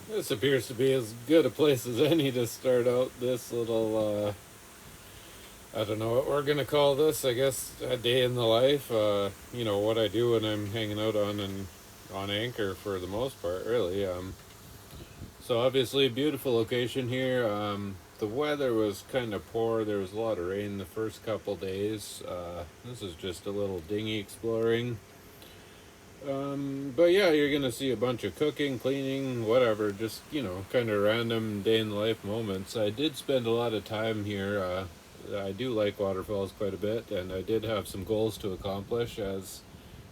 This appears to be as good a place as any to start out this little, I don't know what we're going to call this, I guess a day in the life. What I do when I'm hanging out on Anchor for the most part, really. So obviously, beautiful location here. The weather was kind of poor. There was a lot of rain the first couple days. This is just a little dinghy exploring. But yeah, you're gonna see a bunch of cooking, cleaning, whatever, just, kind of random day in the life moments. I did spend a lot of time here. I do like waterfalls quite a bit, and I did have some goals to accomplish, as,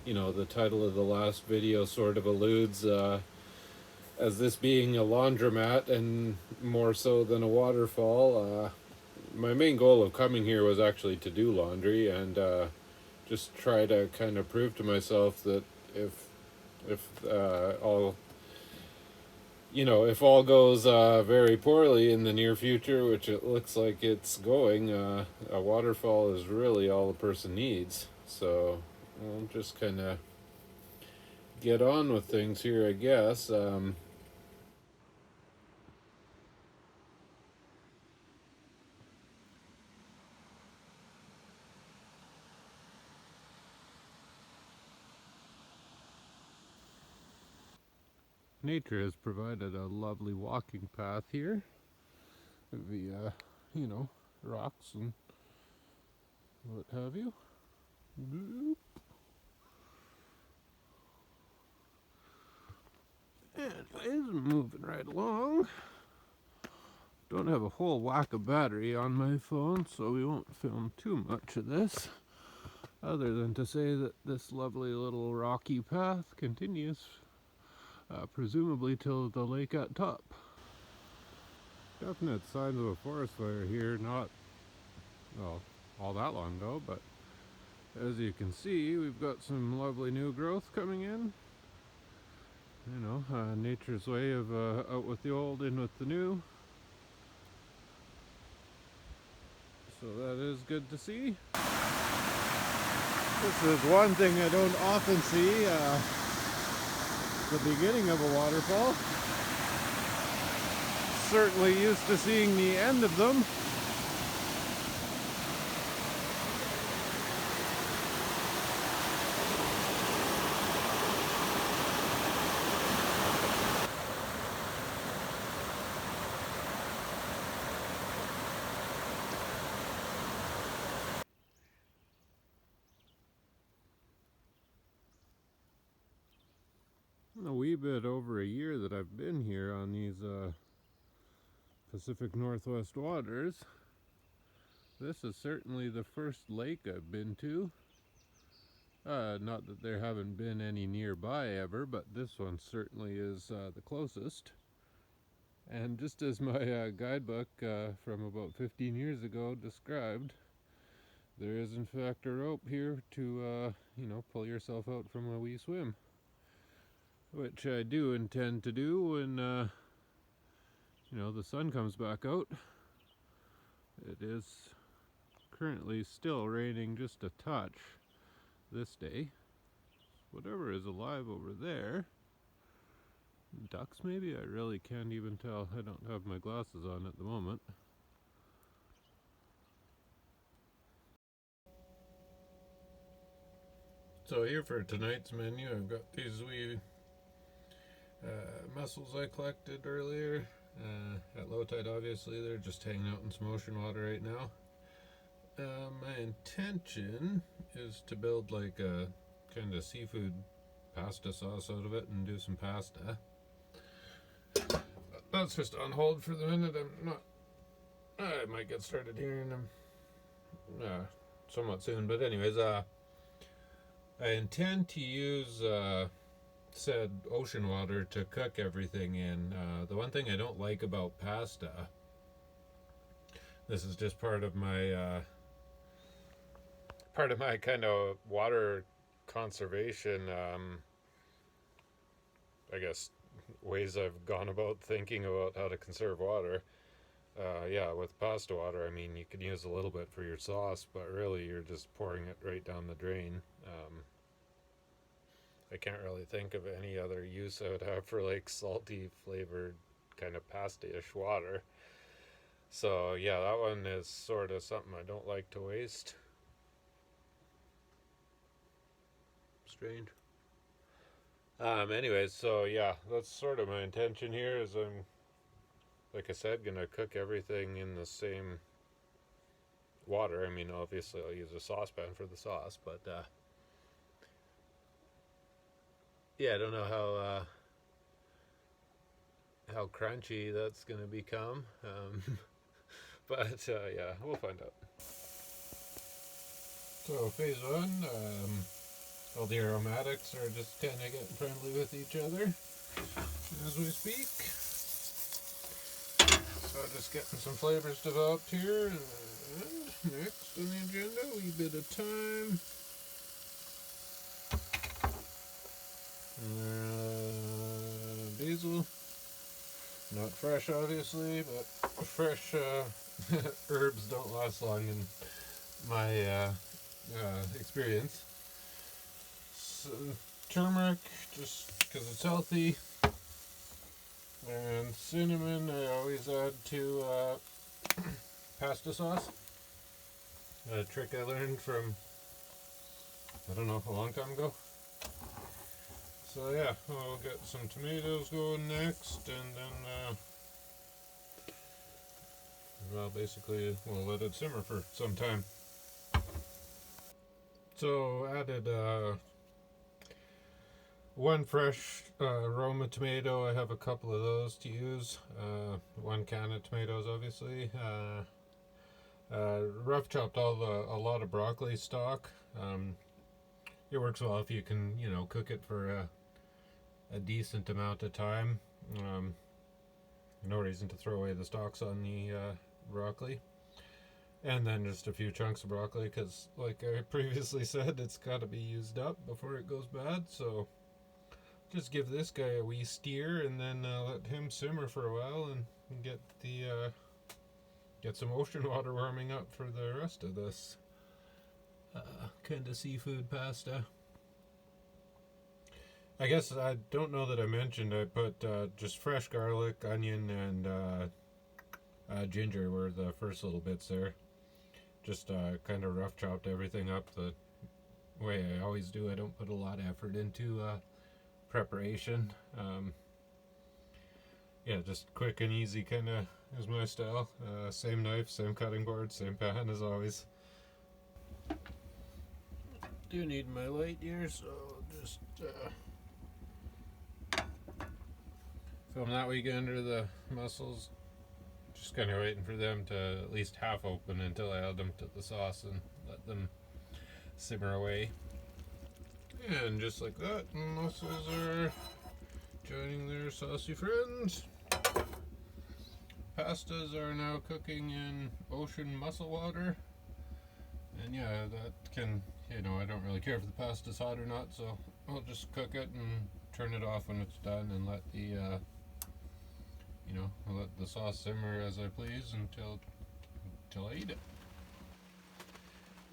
the title of the last video sort of alludes, as this being a laundromat and more so than a waterfall. My main goal of coming here was actually to do laundry and just try to kind of prove to myself that if if all goes very poorly in the near future, which it looks like it's going, a waterfall is really all a person needs. So I'll just kind of get on with things here, I guess. Nature has provided a lovely walking path here via, rocks and what have you. Anyways, moving right along. Don't have a whole whack of battery on my phone, so we won't film too much of this, other than to say that this lovely little rocky path continues, presumably till the lake at top. Definite signs of a forest fire here, not, well, all that long ago, but as you can see, we've got some lovely new growth coming in. Nature's way of out with the old, in with the new. So that is good to see. This is one thing I don't often see, the beginning of a waterfall. Certainly used to seeing the end of them. A wee bit over a year that I've been here on these Pacific Northwest waters. This is certainly the first lake I've been to. Not that there haven't been any nearby ever, but this one certainly is the closest. And just as my guidebook from about 15 years ago described, there is in fact a rope here to, pull yourself out from a wee swim. Which I do intend to do when, the sun comes back out. It is currently still raining just a touch this day. Whatever is alive over there. Ducks, maybe? I really can't even tell. I don't have my glasses on at the moment. So here for tonight's menu, I've got these wee mussels I collected earlier. At low tide, obviously, they're just hanging out in some ocean water right now. My intention is to build like a kind of seafood pasta sauce out of it and do some pasta. That's just on hold for the minute. I might get started here in somewhat soon. But anyways, I intend to use said ocean water to cook everything in. The one thing I don't like about pasta, this is just part of my kind of water conservation, I guess, ways I've gone about thinking about how to conserve water. Yeah, with pasta water, I mean, you could use a little bit for your sauce, but really you're just pouring it right down the drain. I can't really think of any other use I would have for like salty flavored kind of pasta-ish water. So yeah, that one is sort of something I don't like to waste. Strange. Anyways, so yeah, that's sort of my intention here is I'm, like I said, gonna cook everything in the same water. I mean, obviously I'll use a saucepan for the sauce, but yeah, I don't know how crunchy that's gonna become. But yeah, we'll find out. So phase one, all the aromatics are just kind of getting friendly with each other as we speak. So just getting some flavors developed here. And next on the agenda, a wee bit of thyme. Basil. Not fresh, obviously, but fresh herbs don't last long in my experience. So, turmeric, just because it's healthy. And cinnamon, I always add to pasta sauce. A trick I learned from, I don't know, a long time ago. So yeah, I'll get some tomatoes going next, and then well, basically we'll let it simmer for some time. So added one fresh Roma tomato. I have a couple of those to use. One can of tomatoes, obviously. Rough chopped a lot of broccoli stock. It works well if you can, cook it for a decent amount of time. No reason to throw away the stalks on the broccoli. And then just a few chunks of broccoli, because like I previously said, it's got to be used up before it goes bad. So just give this guy a wee steer, and then let him simmer for a while, and get some ocean water warming up for the rest of this kind of seafood pasta. I guess I don't know that I mentioned I put just fresh garlic, onion, and ginger were the first little bits there. Just kind of rough chopped everything up the way I always do. I don't put a lot of effort into preparation. Yeah, just quick and easy kind of is my style. Same knife, same cutting board, same pan as always. Do need my light here, so just film that way, get under the mussels. Just kind of waiting for them to at least half open until I add them to the sauce and let them simmer away. And just like that, the mussels are joining their saucy friends. Pastas are now cooking in ocean mussel water. And yeah, that can, I don't really care if the pasta's hot or not, so I'll just cook it and turn it off when it's done and let the I'll let the sauce simmer as I please until I eat it.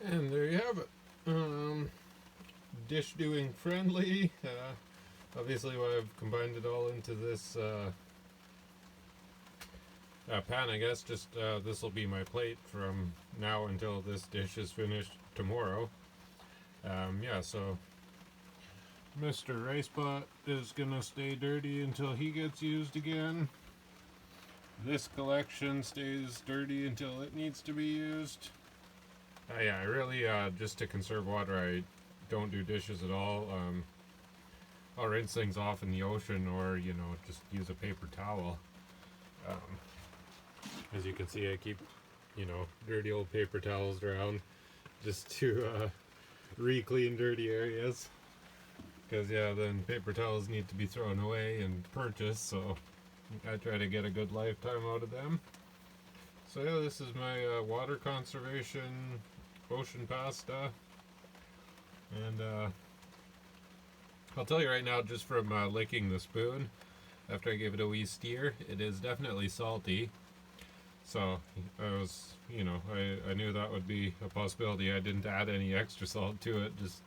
And there you have it. Dish doing friendly. Obviously, I've combined it all into this pan, I guess. Just this will be my plate from now until this dish is finished tomorrow. Yeah, so Mr. Rice Pot is gonna stay dirty until he gets used again. This collection stays dirty until it needs to be used. Yeah, I really, just to conserve water, I don't do dishes at all. I'll rinse things off in the ocean, or, just use a paper towel. As you can see, I keep, dirty old paper towels around just to re-clean dirty areas. Because, yeah, then paper towels need to be thrown away and purchased, so I try to get a good lifetime out of them. So yeah, this is my water conservation ocean pasta. And I'll tell you right now, just from licking the spoon, after I gave it a wee steer, it is definitely salty. So I was, I knew that would be a possibility. I didn't add any extra salt to it, just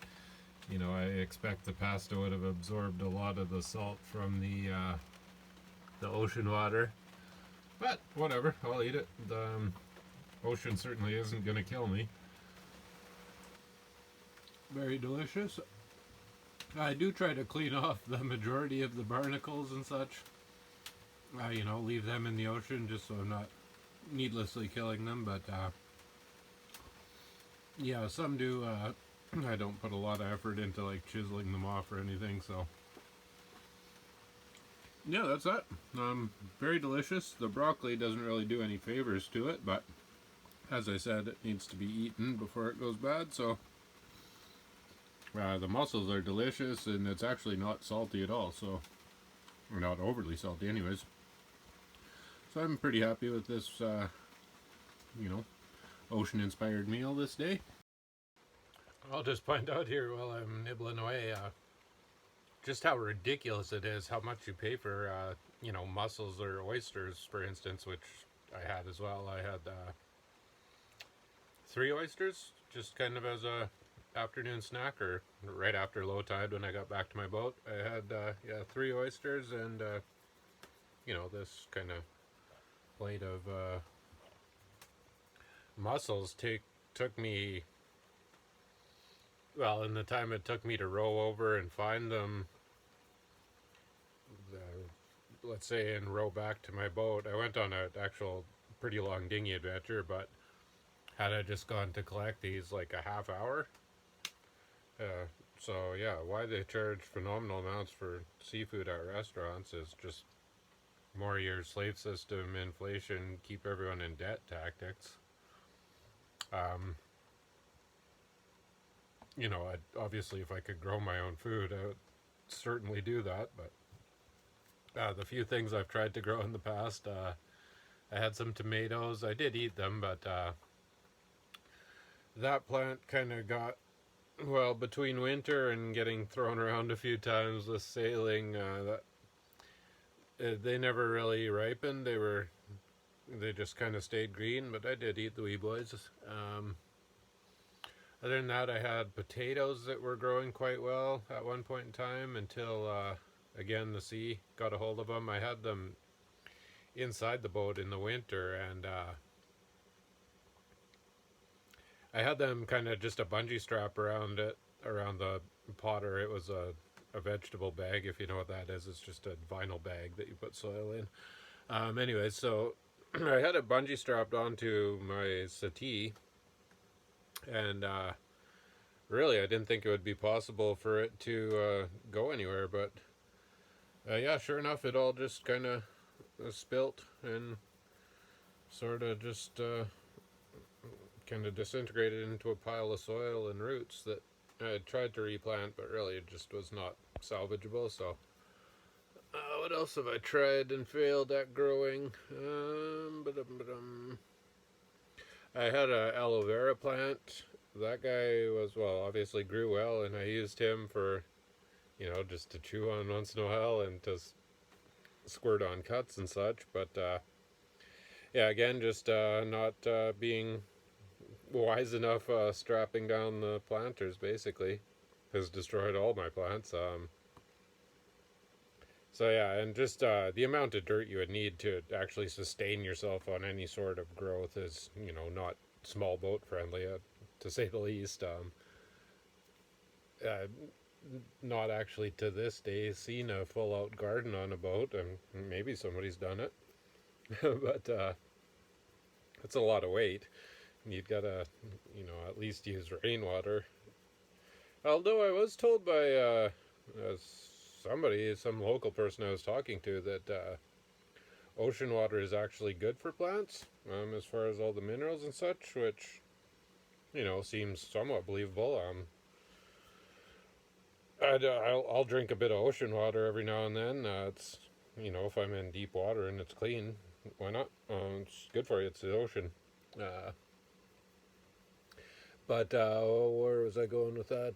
You know, I expect the pasta would have absorbed a lot of the salt from the ocean water. But whatever, I'll eat it. The ocean certainly isn't going to kill me. Very delicious. I do try to clean off the majority of the barnacles and such. You know, leave them in the ocean just so I'm not needlessly killing them. But yeah, some do. I don't put a lot of effort into like chiseling them off or anything. So yeah, that's that. Very delicious. The broccoli doesn't really do any favors to it, but as I said, it needs to be eaten before it goes bad. So the mussels are delicious, and it's actually not salty at all. So, or not overly salty, anyways. So I'm pretty happy with this, you know, ocean-inspired meal this day. I'll just point out here while I'm nibbling away, just how ridiculous it is how much you pay for, you know, mussels or oysters, for instance, which I had as well. I had 3 oysters, just kind of as a afternoon snack, or right after low tide when I got back to my boat. I had, 3 oysters and, you know, this kind of plate of mussels took me, well, in the time it took me to row over and find them, let's say, and row back to my boat. I went on an actual pretty long dinghy adventure, but had I just gone to collect these like a half hour. So yeah, why they charge phenomenal amounts for seafood at restaurants is just more your slave system, inflation, keep everyone in debt tactics. You know, obviously if I could grow my own food, I would certainly do that, but the few things I've tried to grow in the past, I had some tomatoes. I did eat them, but that plant kind of got, well, between winter and getting thrown around a few times with sailing, they never really ripened. They just kind of stayed green, but I did eat the wee boys. Other than that, I had potatoes that were growing quite well at one point in time until, again, the sea got a hold of them. I had them inside the boat in the winter, and I had them kind of just a bungee strap around the potter. It was a vegetable bag, if you know what that is. It's just a vinyl bag that you put soil in. Anyway, so I had a bungee strapped onto my settee, and really I didn't think it would be possible for it to go anywhere, but yeah, sure enough, it all just kind of spilt and sort of just kind of disintegrated into a pile of soil and roots that I had tried to replant, but really it just was not salvageable. So what else have I tried and failed at growing? I had a aloe vera plant. That guy was, well, obviously grew well, and I used him for, you know, just to chew on once in a while and to squirt on cuts and such. But yeah, again, just not being wise enough, strapping down the planters basically has destroyed all my plants. So yeah, and just the amount of dirt you would need to actually sustain yourself on any sort of growth is, you know, not small boat friendly, to say the least. Not actually to this day seen a full out garden on a boat, and maybe somebody's done it, but it's a lot of weight. You'd gotta, you know, at least use rainwater. Although I was told by some local person I was talking to, that ocean water is actually good for plants, as far as all the minerals and such, which, you know, seems somewhat believable. I'll drink a bit of ocean water every now and then. It's, you know, if I'm in deep water and it's clean, why not? It's good for you. It's the ocean. But where was I going with that?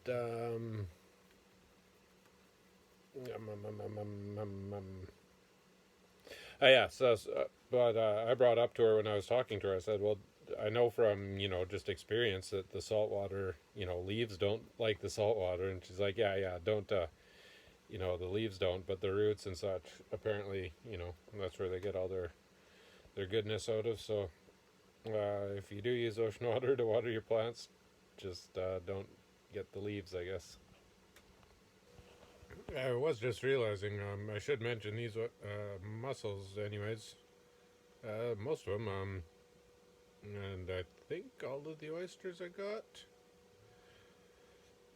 Yeah, so, but I brought up to her when I was talking to her, I said, well, I know from, just experience that the saltwater, leaves don't like the saltwater. And she's like, yeah, yeah, don't, the leaves don't, but the roots and such, apparently, that's where they get all their goodness out of. So if you do use ocean water to water your plants, just don't get the leaves, I guess. I was just realizing, I should mention these mussels, anyways. Most of them, and I think all of the oysters I got.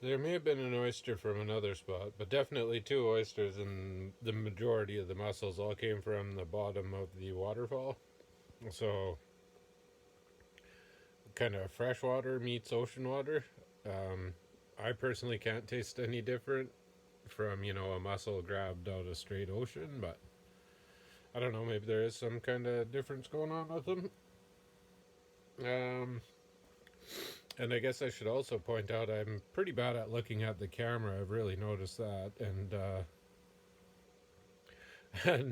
There may have been an oyster from another spot, but definitely two oysters, and the majority of the mussels all came from the bottom of the waterfall. So, kind of freshwater meets ocean water. I personally can't taste any different from, a mussel grabbed out of straight ocean, but I don't know, maybe there is some kind of difference going on with them. And I guess I should also point out I'm pretty bad at looking at the camera. I've really noticed that, and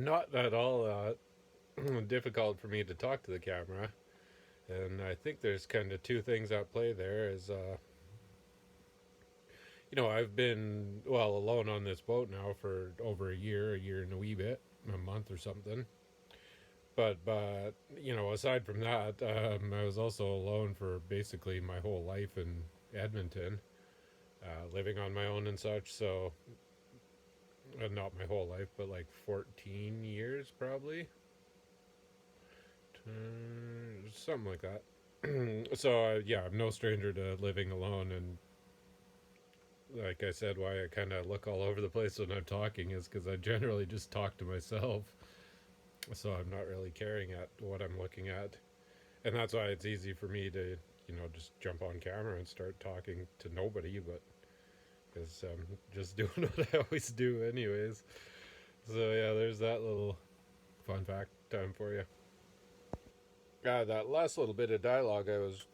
not at all difficult for me to talk to the camera. And I think there's kind of two things at play there. I've been alone on this boat now for over a year and a wee bit, a month or something. But aside from that, I was also alone for basically my whole life in Edmonton, living on my own and such. So, not my whole life, but like 14 years probably, something like that. So yeah, I'm no stranger to living alone, and like I said, why I kind of look all over the place when I'm talking is because I generally just talk to myself. So I'm not really caring at what I'm looking at. And that's why it's easy for me to, just jump on camera and start talking to nobody, but because I'm just doing what I always do anyways. So yeah, there's that little fun fact time for you. That last little bit of dialogue I was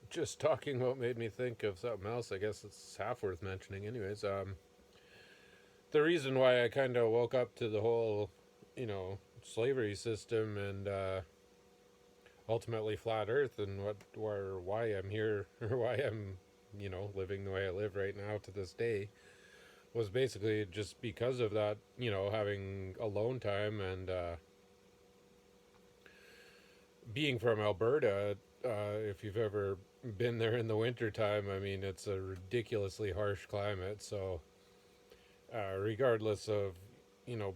just talking about made me think of something else. I guess it's half worth mentioning anyways. The reason why I kind of woke up to the whole, slavery system and ultimately flat Earth and why I'm here or why I'm living the way I live right now to this day was basically just because of that. Having alone time and being from Alberta. If you've ever been there in the wintertime, I mean, it's a ridiculously harsh climate. So regardless of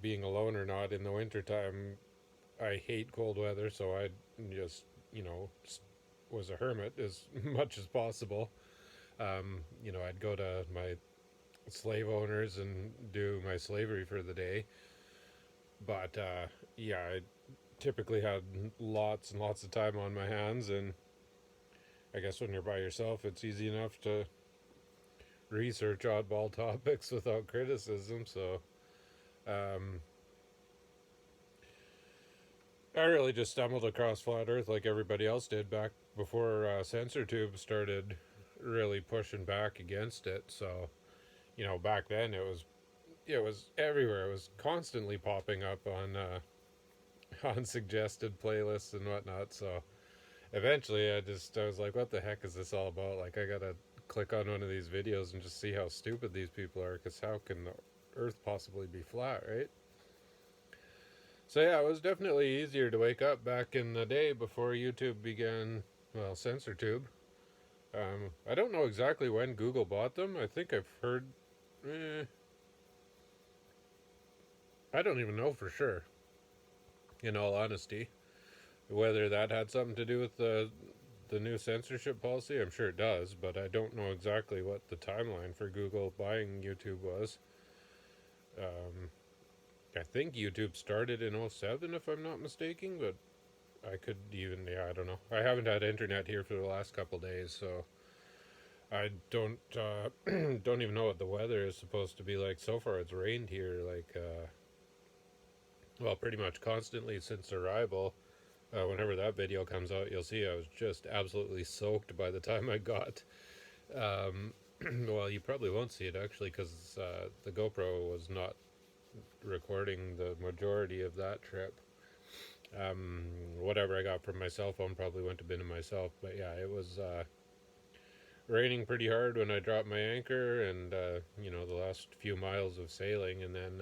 being alone or not in the wintertime, I hate cold weather, so I just was a hermit as much as possible. I'd go to my slave owners and do my slavery for the day, but yeah, I typically had lots and lots of time on my hands, and I guess when you're by yourself, it's easy enough to research oddball topics without criticism. So I really just stumbled across flat Earth like everybody else did back before SensorTube started really pushing back against it. So back then it was everywhere. It was constantly popping up on on suggested playlists and whatnot. So eventually I was like, what the heck is this all about? Like, I gotta click on one of these videos and just see how stupid these people are, because how can the Earth possibly be flat, right? So yeah, it was definitely easier to wake up back in the day before YouTube began, SensorTube. I don't know exactly when Google bought them. I think I've heard, I don't even know for sure, in all honesty, whether that had something to do with the new censorship policy. I'm sure it does, but I don't know exactly what the timeline for Google buying YouTube was. I think YouTube started in 07, if I'm not mistaken, but I could even, I don't know. I haven't had internet here for the last couple days, so I don't don't even know what the weather is supposed to be like. So far it's rained here like pretty much constantly since arrival. Whenever that video comes out, you'll see I was just absolutely soaked by the time I got. Well, you probably won't see it actually, because the GoPro was not recording the majority of that trip. Whatever I got from my cell phone probably went to bin to myself. But yeah, it was raining pretty hard when I dropped my anchor, and the last few miles of sailing, and then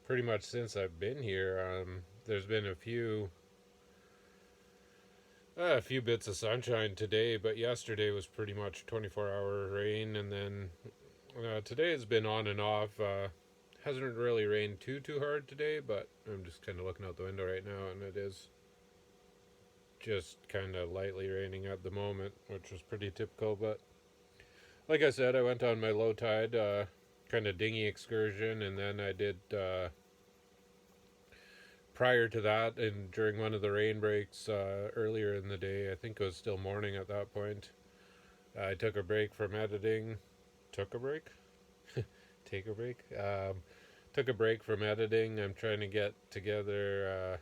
pretty much since I've been here, there's been a few bits of sunshine today, but yesterday was pretty much 24-hour rain, and then today has been on and off. Hasn't really rained too hard today, but I'm just kind of looking out the window right now, and it is just kind of lightly raining at the moment, which was pretty typical. But like I said, I went on my low tide kind of dinghy excursion, and then I did prior to that, and during one of the rain breaks earlier in the day, I think it was still morning at that point, I took a break from editing. Took a break? Take a break? Took a break from editing. I'm trying to get together,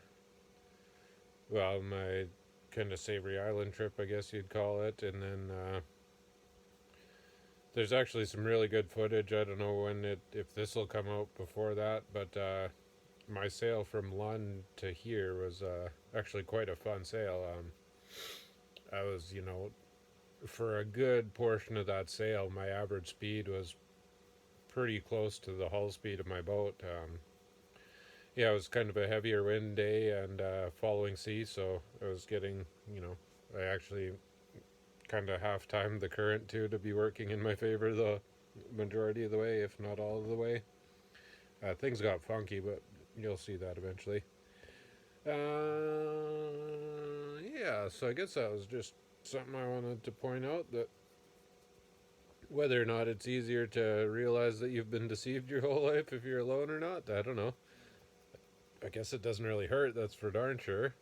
my kind of Savory Island trip, I guess you'd call it, and then there's actually some really good footage. I don't know if this will come out before that, but my sail from Lund to here was actually quite a fun sail. I was, for a good portion of that sail, my average speed was pretty close to the hull speed of my boat. It was kind of a heavier wind day and following sea, so I was getting, I actually kind of half-timed the current too to be working in my favor the majority of the way, if not all of the way. Things got funky, but you'll see that eventually. So I guess that was just something I wanted to point out, that whether or not it's easier to realize that you've been deceived your whole life if you're alone or not, I don't know. I guess it doesn't really hurt, that's for darn sure.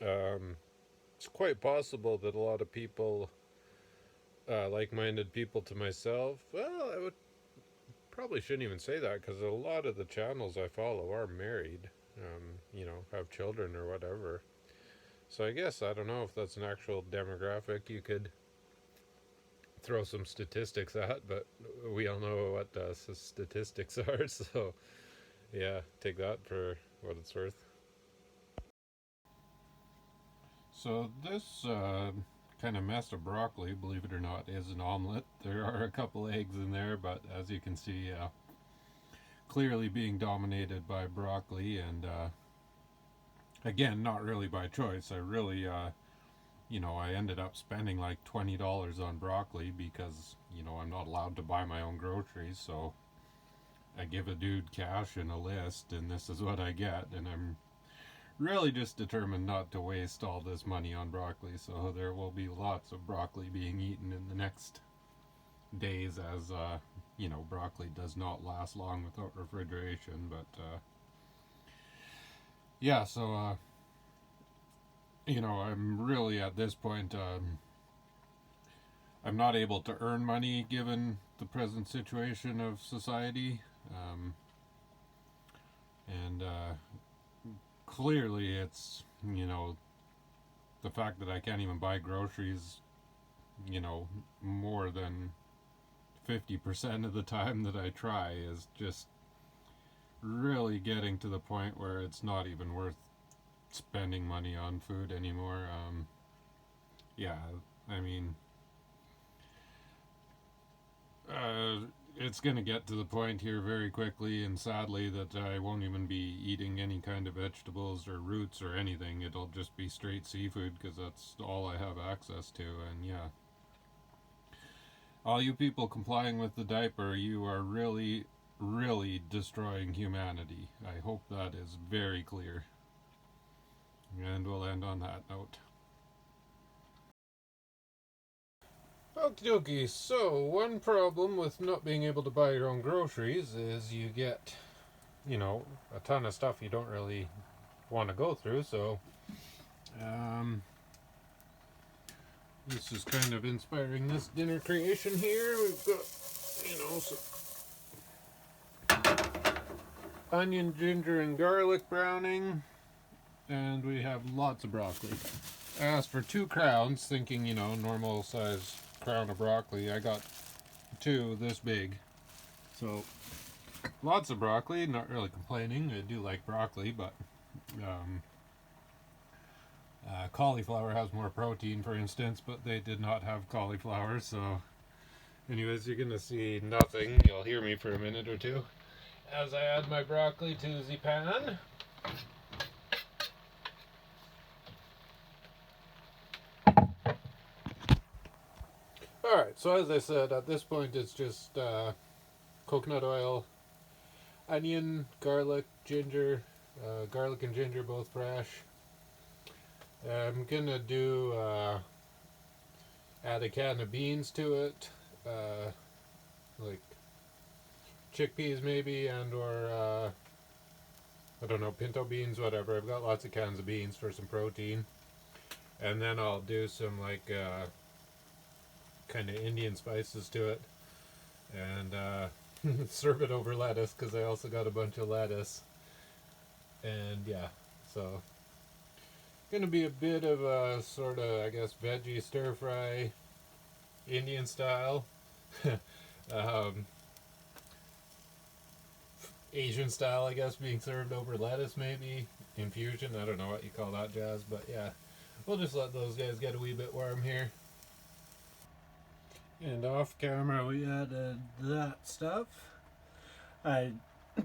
It's quite possible that a lot of people, like-minded people to myself, well, I would probably shouldn't even say that, because a lot of the channels I follow are married, have children or whatever. So I guess, I don't know if that's an actual demographic you could throw some statistics at, but we all know what statistics are, so yeah, take that for what it's worth. So this kind of mess of broccoli, believe it or not, is an omelet. There are a couple eggs in there, but as you can see, clearly being dominated by broccoli, and again, not really by choice. I really, I ended up spending like $20 on broccoli because, I'm not allowed to buy my own groceries, so I give a dude cash and a list, and this is what I get, and I'm really just determined not to waste all this money on broccoli, so there will be lots of broccoli being eaten in the next days, as broccoli does not last long without refrigeration. But I'm really at this point, I'm not able to earn money given the present situation of society, and clearly it's, the fact that I can't even buy groceries, more than 50% of the time that I try, is just really getting to the point where it's not even worth spending money on food anymore. I mean, it's going to get to the point here very quickly, and sadly, that I won't even be eating any kind of vegetables or roots or anything. It'll just be straight seafood, because that's all I have access to. And yeah, all you people complying with the diaper, you are really, really destroying humanity. I hope that is very clear. And we'll end on that note. Okie dokie, so one problem with not being able to buy your own groceries is you get, a ton of stuff you don't really want to go through, so this is kind of inspiring this dinner creation here. We've got, some onion, ginger, and garlic browning, and we have lots of broccoli. I asked for 2 crowns, thinking, normal size crown of broccoli. I got 2 this big, so lots of broccoli, not really complaining. I do like broccoli, but um, cauliflower has more protein, for instance, but they did not have cauliflower, so anyways, you're gonna see nothing. You'll hear me for a minute or two as I add my broccoli to the pan. Alright, so as I said, at this point it's just coconut oil, onion, garlic, ginger, garlic and ginger both fresh. I'm gonna do add a can of beans to it, like chickpeas maybe, and or I don't know, pinto beans, whatever. I've got lots of cans of beans for some protein, and then I'll do some like kind of Indian spices to it, and serve it over lettuce because I also got a bunch of lettuce, and yeah, so gonna be a bit of a sort of, I guess, veggie stir fry, Indian style. um, Asian style, I guess, being served over lettuce, maybe infusion. I don't know what you call that jazz, but yeah, we'll just let those guys get a wee bit warm here. And off camera, we added that stuff. I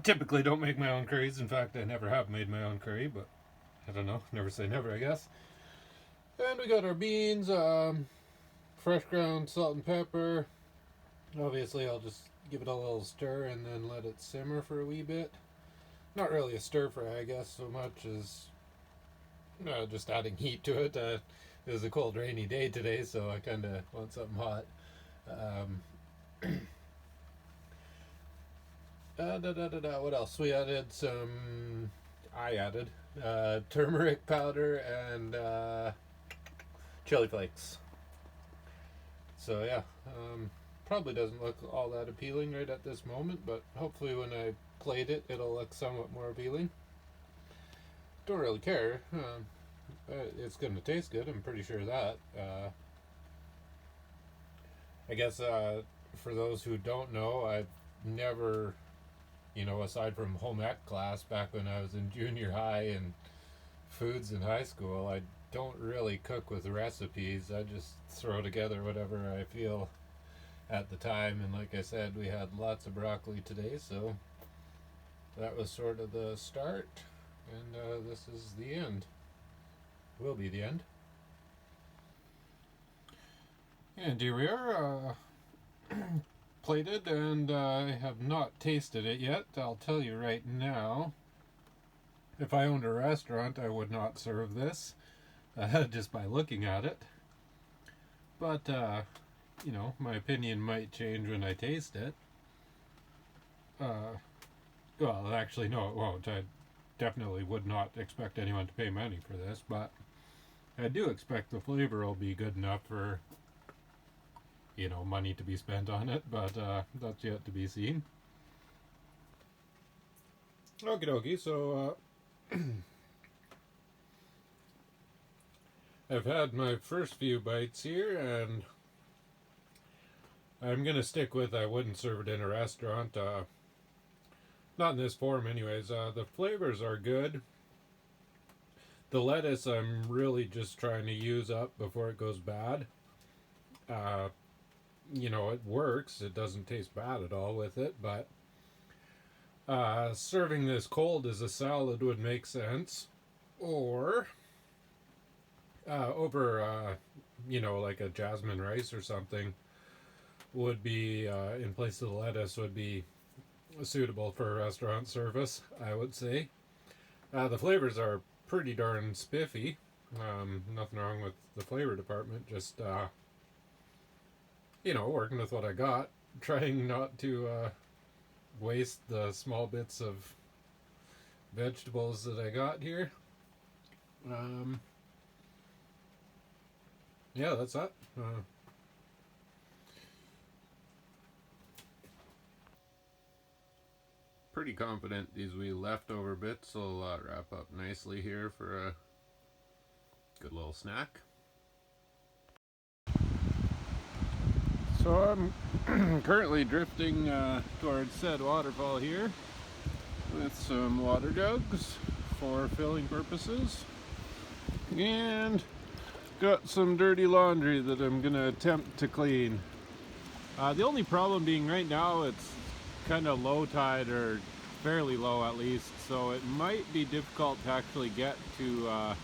typically don't make my own curries. In fact, I never have made my own curry, but I don't know. Never say never, I guess. And we got our beans, fresh ground salt and pepper. Obviously, I'll just give it a little stir and then let it simmer for a wee bit. Not really a stir fry, I guess, so much as just adding heat to it. It was a cold, rainy day today, so I kind of want something hot. What else? We added some. I added turmeric powder and chili flakes. So yeah, probably doesn't look all that appealing right at this moment, but hopefully when I plate it, it'll look somewhat more appealing. Don't really care. It's going to taste good, I'm pretty sure of that. I guess for those who don't know, I've never, aside from home ec class back when I was in junior high and foods in high school, I don't really cook with recipes. I just throw together whatever I feel at the time, and like I said, we had lots of broccoli today, so that was sort of the start, and this is the end. Will be the end. And here we are, plated, and I have not tasted it yet. I'll tell you right now, if I owned a restaurant, I would not serve this, just by looking at it. But, my opinion might change when I taste it. Well, actually, no, it won't. I definitely would not expect anyone to pay money for this, but I do expect the flavor will be good enough for, money to be spent on it, but that's yet to be seen. Okie dokie, so I've had my first few bites here, and I'm gonna stick with I wouldn't serve it in a restaurant. Not in this form, anyways. The flavors are good. The lettuce I'm really just trying to use up before it goes bad. It works. It doesn't taste bad at all with it, but serving this cold as a salad would make sense. Or over, like a jasmine rice or something would be, in place of the lettuce, would be suitable for restaurant service, I would say. The flavors are pretty darn spiffy. Nothing wrong with the flavor department, just working with what I got, trying not to waste the small bits of vegetables that I got here. Yeah, that's that. Pretty confident these wee leftover bits will wrap up nicely here for a good little snack. So I'm currently drifting towards said waterfall here with some water jugs for filling purposes, and got some dirty laundry that I'm gonna attempt to clean. The only problem being right now it's kind of low tide, or fairly low at least, so it might be difficult to actually get to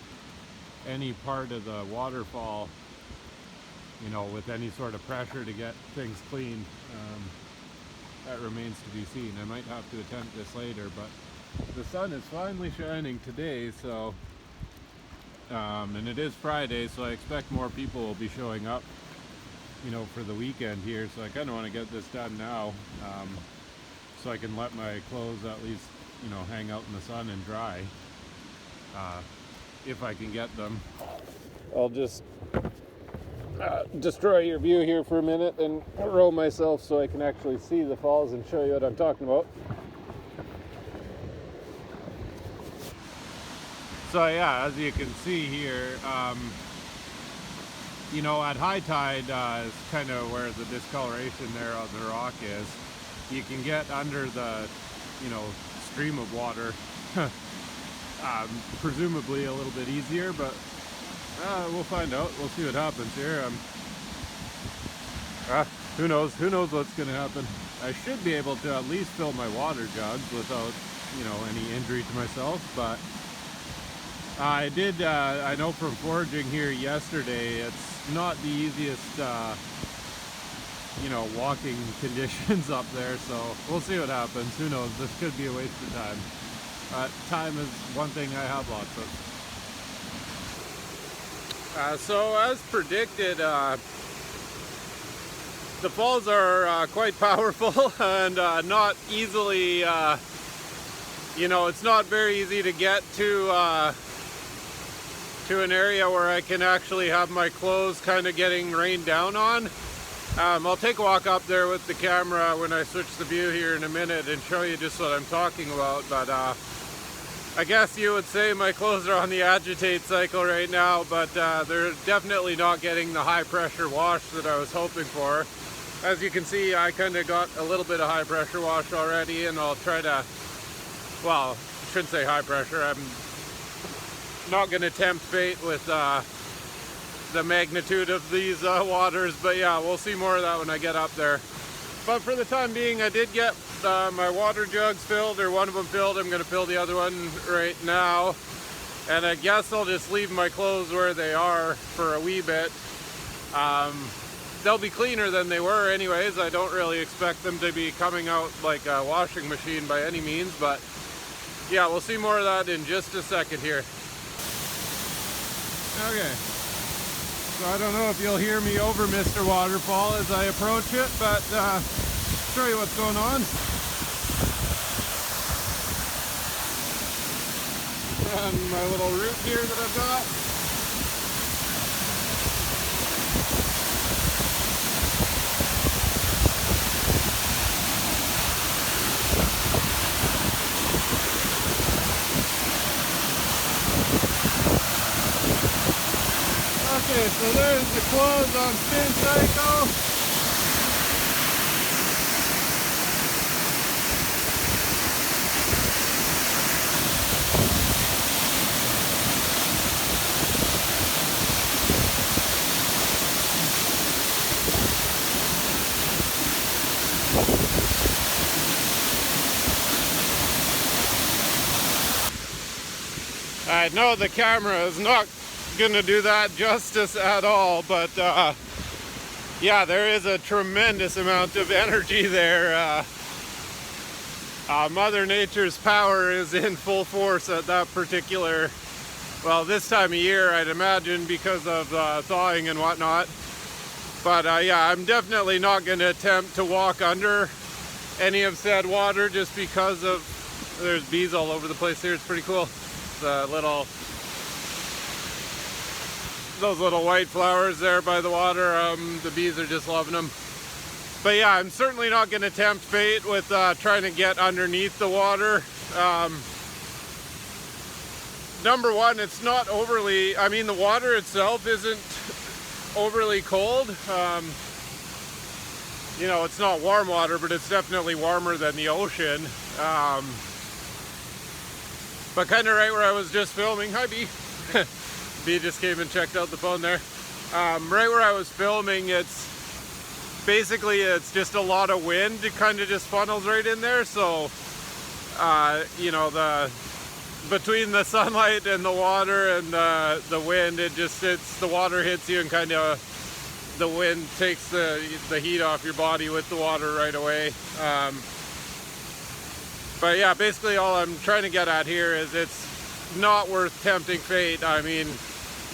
any part of the waterfall, you know, with any sort of pressure to get things clean. That remains to be seen. I might have to attempt this later, but the sun is finally shining today, so and it is Friday, so I expect more people will be showing up, you know, for the weekend here. So I kind of want to get this done now, so I can let my clothes at least, you know, hang out in the sun and dry, if I can get them. I'll just destroy your view here for a minute and roll myself so I can actually see the falls and show you what I'm talking about. So yeah, as you can see here, you know, at high tide is kind of where the discoloration there of the rock is. You can get under the, you know, stream of water, presumably a little bit easier, but we'll find out. We'll see what happens here. Who knows what's going to happen. I should be able to at least fill my water jugs without, you know, any injury to myself, but I know from foraging here yesterday, it's not the easiest, you know, walking conditions up there, so we'll see what happens. Who knows? This could be a waste of time. Time is one thing I have lots of. So as predicted, the falls are quite powerful and not easily, you know, it's not very easy to get to an area where I can actually have my clothes kind of getting rained down on. I'll take a walk up there with the camera when I switch the view here in a minute and show you just what I'm talking about, but I guess you would say my clothes are on the agitate cycle right now, but they're definitely not getting the high pressure wash that I was hoping for. As you can see, I kind of got a little bit of high pressure wash already, and I'll try to, well, I shouldn't say high pressure, I'm not going to tempt fate with the magnitude of these waters, but yeah, we'll see more of that when I get up there. But for the time being, I did get my water jugs filled, or one of them filled. I'm going to fill the other one right now, and I guess I'll just leave my clothes where they are for a wee bit. They'll be cleaner than they were anyways. I don't really expect them to be coming out like a washing machine by any means, but yeah, we'll see more of that in just a second here. Okay, so I don't know if you'll hear me over Mr. Waterfall as I approach it, but show you what's going on. And my little route here that I've got. Okay, so there's the clothes on spin cycle. I know the camera is not gonna do that justice at all, but yeah, there is a tremendous amount of energy there. Mother Nature's power is in full force at that particular, well, this time of year, I'd imagine, because of thawing and whatnot. But yeah, I'm definitely not going to attempt to walk under any of said water just because of, there's bees all over the place here. It's pretty cool. The little, those little white flowers there by the water, the bees are just loving them. But yeah, I'm certainly not going to tempt fate with trying to get underneath the water. Number one, it's not overly, I mean, the water itself isn't overly cold. you know, it's not warm water, but it's definitely warmer than the ocean. But kind of right where I was just filming, hi B. B just came and checked out the phone there. Right where I was filming, it's basically, it's just a lot of wind. It kind of just funnels right in there. So, you know, between the sunlight and the water and the wind, the water hits you and kind of, the wind takes the heat off your body with the water right away. But yeah, basically all I'm trying to get at here is it's not worth tempting fate. I mean,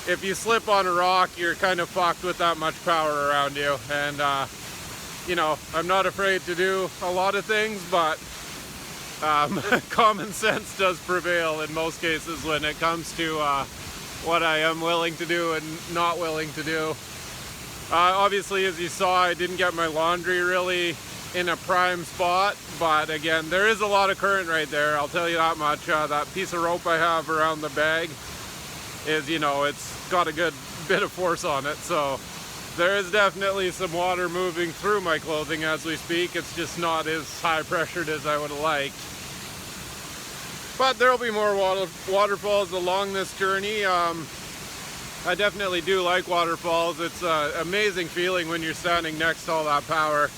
if you slip on a rock, you're kind of fucked with that much power around you. And, you know, I'm not afraid to do a lot of things, but common sense does prevail in most cases when it comes to what I am willing to do and not willing to do. Obviously, as you saw, I didn't get my laundry really in a prime spot, but again, there is a lot of current right there, I'll tell you that much. That piece of rope I have around the bag is, you know, it's got a good bit of force on it, so there is definitely some water moving through my clothing as we speak. It's just not as high pressured as I would have liked. But there will be more waterfalls along this journey. I definitely do like waterfalls. It's an amazing feeling when you're standing next to all that power.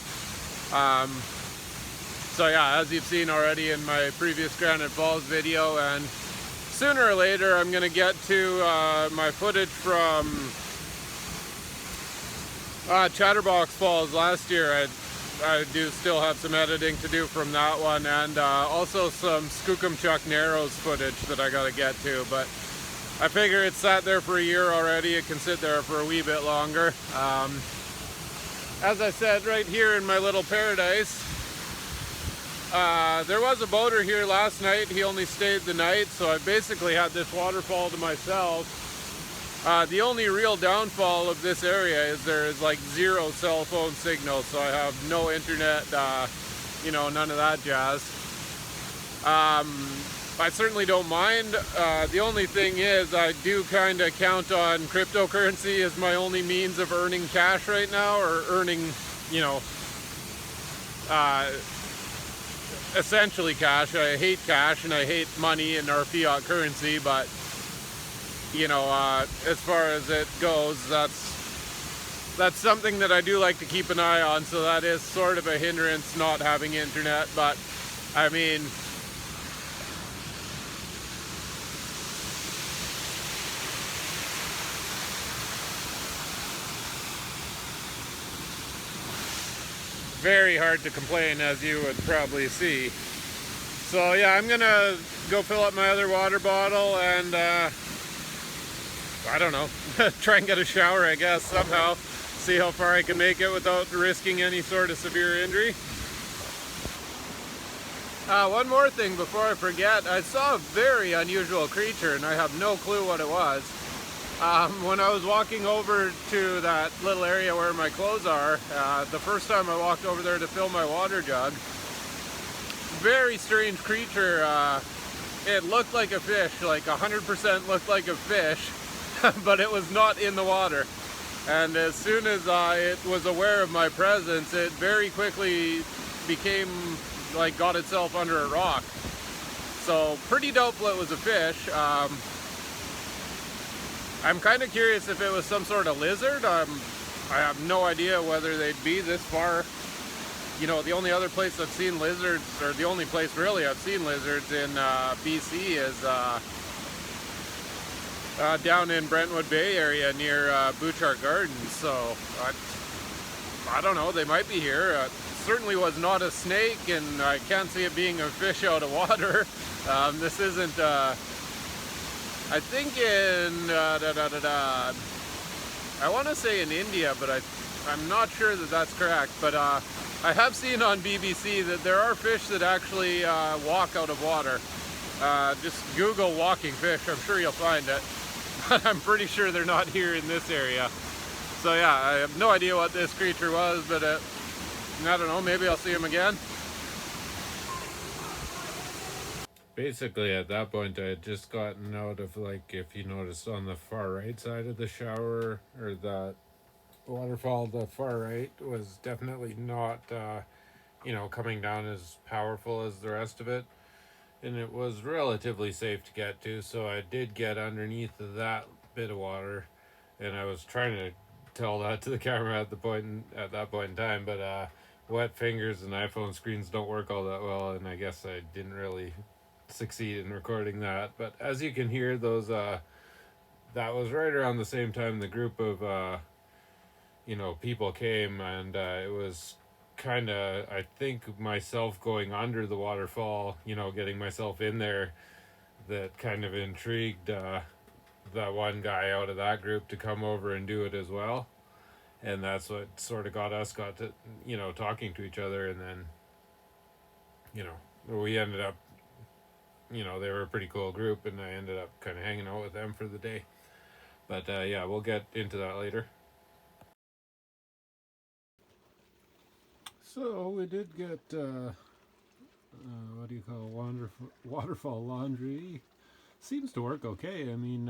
So yeah, as you've seen already in my previous Granite Falls video, and sooner or later I'm going to get to my footage from Chatterbox Falls last year. I do still have some editing to do from that one, and also some Skookumchuck Narrows footage that I got to get to, but I figure it's sat there for a year already. It can sit there for a wee bit longer. As I said, right here in my little paradise, there was a boater here last night. He only stayed the night, so I basically had this waterfall to myself. The only real downfall of this area is there is like zero cell phone signal, so I have no internet, you know, none of that jazz. I certainly don't mind. The only thing is I do kind of count on cryptocurrency as my only means of earning cash right now, or earning, you know, essentially cash. I hate cash and I hate money in our fiat currency, but you know, as far as it goes, that's something that I do like to keep an eye on, so that is sort of a hindrance not having internet. But I mean, very hard to complain, as you would probably see. So yeah, I'm gonna go fill up my other water bottle and I don't know, try and get a shower, I guess, somehow. See how far I can make it without risking any sort of severe injury. One more thing before I forget. I saw a very unusual creature and I have no clue what it was. When I was walking over to that little area where my clothes are, the first time I walked over there to fill my water jug, very strange creature. It looked like a fish, like 100% looked like a fish. But it was not in the water, and as soon as it was aware of my presence, it very quickly became like got itself under a rock. So pretty doubtful it was a fish. I'm kind of curious if it was some sort of lizard. I have no idea whether they'd be this far. You know, the only other place I've seen lizards, or the only place really I've seen lizards in BC is down in Brentwood Bay area near Butchart Gardens. So I don't know, they might be here. Certainly was not a snake, and I can't see it being a fish out of water. This isn't, I think in, I want to say in India, but I'm not sure that that's correct. But I have seen on BBC that there are fish that actually walk out of water. Just Google walking fish, I'm sure you'll find it. But I'm pretty sure they're not here in this area. So yeah, I have no idea what this creature was, but I don't know, maybe I'll see him again. Basically at that point I had just gotten out of, like, if you noticed on the far right side of the shower, or that waterfall to the far right was definitely not, coming down as powerful as the rest of it. And it was relatively safe to get to, so I did get underneath that bit of water. And I was trying to tell that to the camera at that point in time, but wet fingers and iPhone screens don't work all that well, and I guess I didn't really succeed in recording that. But as you can hear, those that was right around the same time the group of people came, and it was kind of, I think, myself going under the waterfall, getting myself in there, that kind of intrigued that one guy out of that group to come over and do it as well. And that's what sort of got to, talking to each other. And then, you know, we ended up, they were a pretty cool group, and I ended up kind of hanging out with them for the day. But yeah, we'll get into that later. So we did get what do you call waterfall laundry. Seems to work okay. I mean,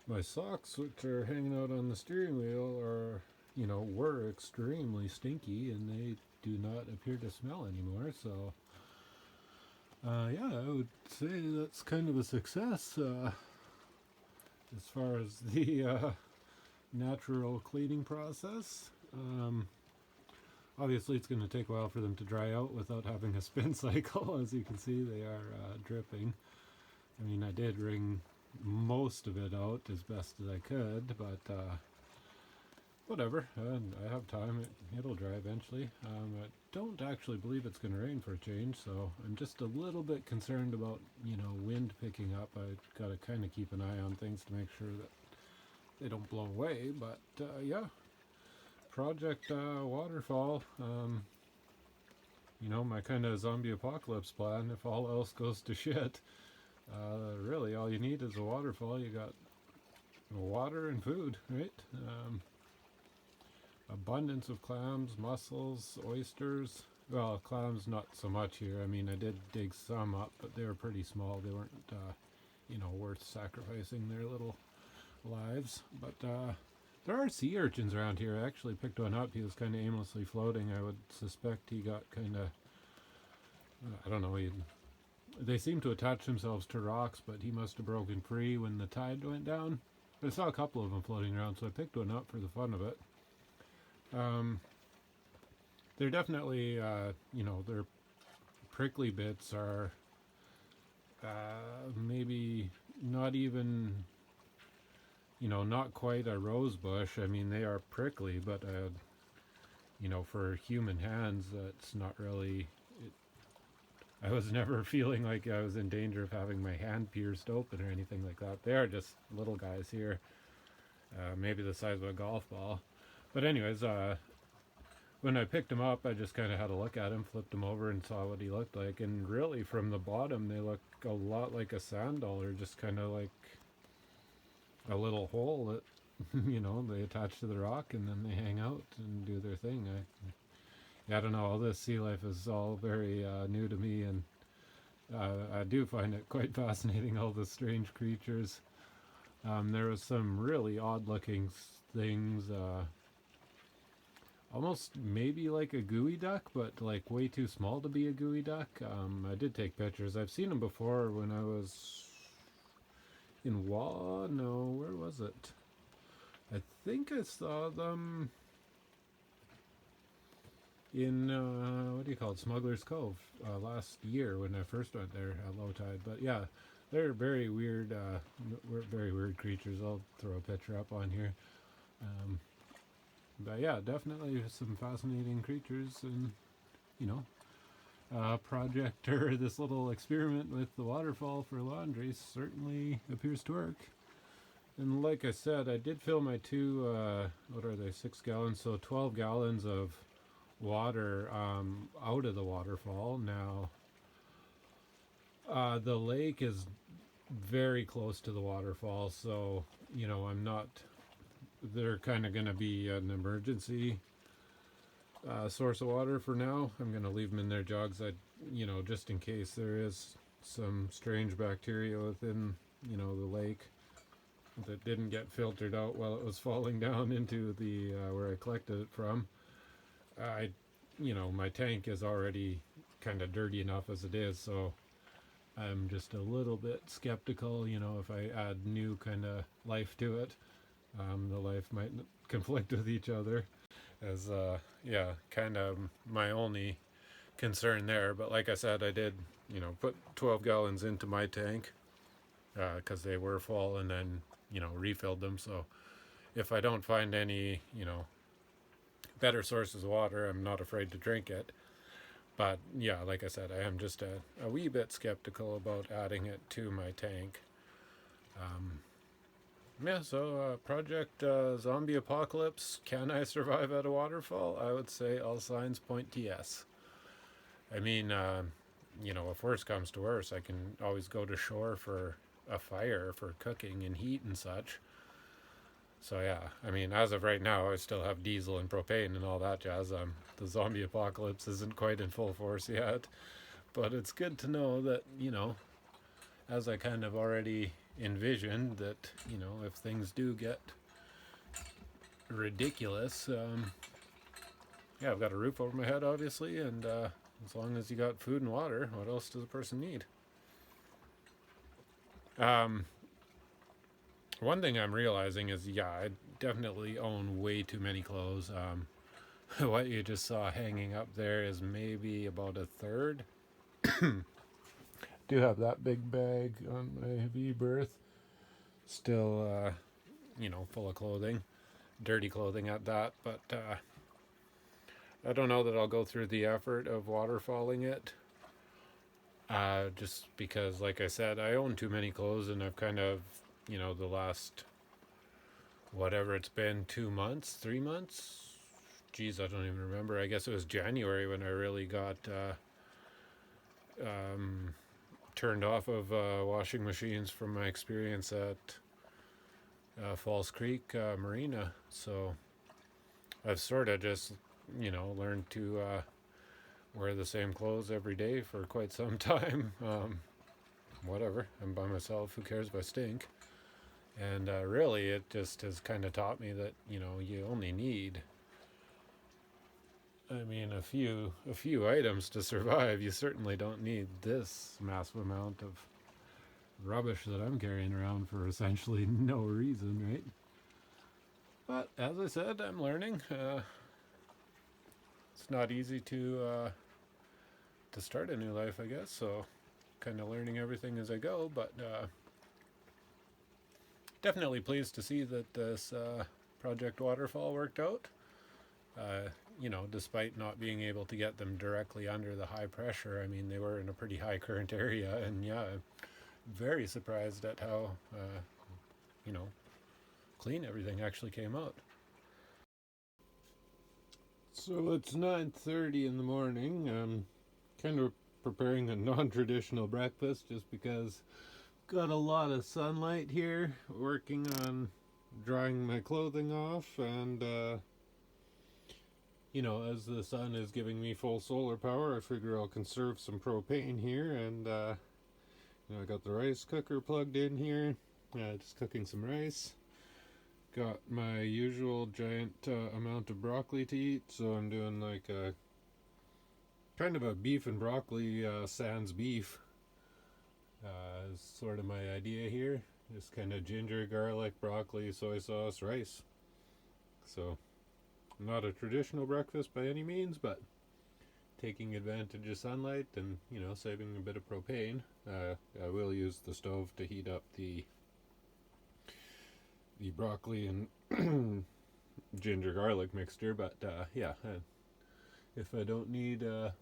my socks, which are hanging out on the steering wheel, were extremely stinky, and they do not appear to smell anymore. So, yeah, I would say that's kind of a success as far as the natural cleaning process. Obviously, it's going to take a while for them to dry out without having a spin cycle. As you can see, they are dripping. I mean, I did wring most of it out as best as I could, but whatever. I have time. It'll dry eventually. I don't actually believe it's going to rain for a change, so I'm just a little bit concerned about, wind picking up. I got to kind of keep an eye on things to make sure that they don't blow away, but yeah. Project Waterfall, my kind of zombie apocalypse plan. If all else goes to shit, really all you need is a waterfall. You got water and food, right? Abundance of clams, mussels, oysters. Well, clams not so much here. I mean, I did dig some up, but they were pretty small. They weren't, worth sacrificing their little lives. But there are sea urchins around here. I actually picked one up. He was kind of aimlessly floating. I would suspect he got kind of, I don't know, they seem to attach themselves to rocks, but he must have broken free when the tide went down. I saw a couple of them floating around, so I picked one up for the fun of it. They're definitely, their prickly bits are maybe not even, not quite a rose bush. I mean, they are prickly, but, for human hands, that's not really. I was never feeling like I was in danger of having my hand pierced open or anything like that. They are just little guys here, maybe the size of a golf ball. But anyways, when I picked him up, I just kind of had a look at him, flipped him over, and saw what he looked like. And really, from the bottom, they look a lot like a sand dollar, just kind of like a little hole that, they attach to the rock and then they hang out and do their thing. I don't know, all this sea life is all very new to me, and I do find it quite fascinating, all the strange creatures. There was some really odd looking things, almost maybe like a gooey duck, but like way too small to be a gooey duck. I did take pictures. I've seen them before when I was in where was it? I think I saw them in, what do you call it, Smuggler's Cove, last year when I first went there at low tide. But yeah, they're very weird, very weird creatures. I'll throw a picture up on here. But yeah, definitely some fascinating creatures, and, project or this little experiment with the waterfall for laundry certainly appears to work. And like I said, I did fill my two, what are they, 6 gallons, so 12 gallons of water out of the waterfall. Now, the lake is very close to the waterfall, so, I'm not, they're kind of going to be an emergency source of water for now. I'm going to leave them in their jugs, just in case there is some strange bacteria within, the lake. that didn't get filtered out while it was falling down into the where I collected it from. I, my tank is already kind of dirty enough as it is, so I'm just a little bit skeptical. If I add new kind of life to it, the life might conflict with each other. As yeah, kind of my only concern there. But like I said, I did put 12 gallons into my tank because they were full, and then refilled them. So if I don't find any better sources of water, I'm not afraid to drink it. But yeah, like I said, I am just a wee bit skeptical about adding it to my tank. Yeah, so Project Zombie Apocalypse, can I survive at a waterfall? I would say all signs point to yes. I mean, if worse comes to worse, I can always go to shore for a fire for cooking and heat and such. So yeah, I mean, as of right now, I still have diesel and propane and all that jazz. The zombie apocalypse isn't quite in full force yet, but it's good to know that, as I kind of already envisioned, that, if things do get ridiculous, yeah, I've got a roof over my head, obviously, and as long as you got food and water, what else does a person need? One thing I'm realizing is, yeah, I definitely own way too many clothes. What you just saw hanging up there is maybe about a third. Do have that big bag on my V berth, still, full of clothing, dirty clothing at that, but I don't know that I'll go through the effort of waterfalling it. Just because, like I said, I own too many clothes, and I've kind of, the last, whatever it's been, 2 months, 3 months? Geez, I don't even remember. I guess it was January when I really got turned off of washing machines from my experience at Falls Creek Marina. So I've sort of just, learned to wear the same clothes every day for quite some time. Whatever, I'm by myself, who cares if I stink? And really, it just has kind of taught me that, you only need, a few items to survive. You certainly don't need this massive amount of rubbish that I'm carrying around for essentially no reason, right? But as I said, I'm learning. It's not easy to start a new life, I guess. So, kind of learning everything as I go. But definitely pleased to see that this Project Waterfall worked out. Despite not being able to get them directly under the high pressure, I mean, they were in a pretty high current area, and yeah, I'm very surprised at how, clean everything actually came out. So it's 9:30 in the morning. I'm kind of preparing a non-traditional breakfast just because got a lot of sunlight here, working on drying my clothing off, and as the sun is giving me full solar power, I figure I'll conserve some propane here, and I got the rice cooker plugged in here, just cooking some rice. Got my usual giant amount of broccoli to eat, so I'm doing like a kind of a beef and broccoli sans beef is sort of my idea here. Just kind of ginger, garlic, broccoli, soy sauce, rice. So not a traditional breakfast by any means, but taking advantage of sunlight and, saving a bit of propane. I will use the stove to heat up the broccoli and ginger garlic mixture, but yeah, if I don't need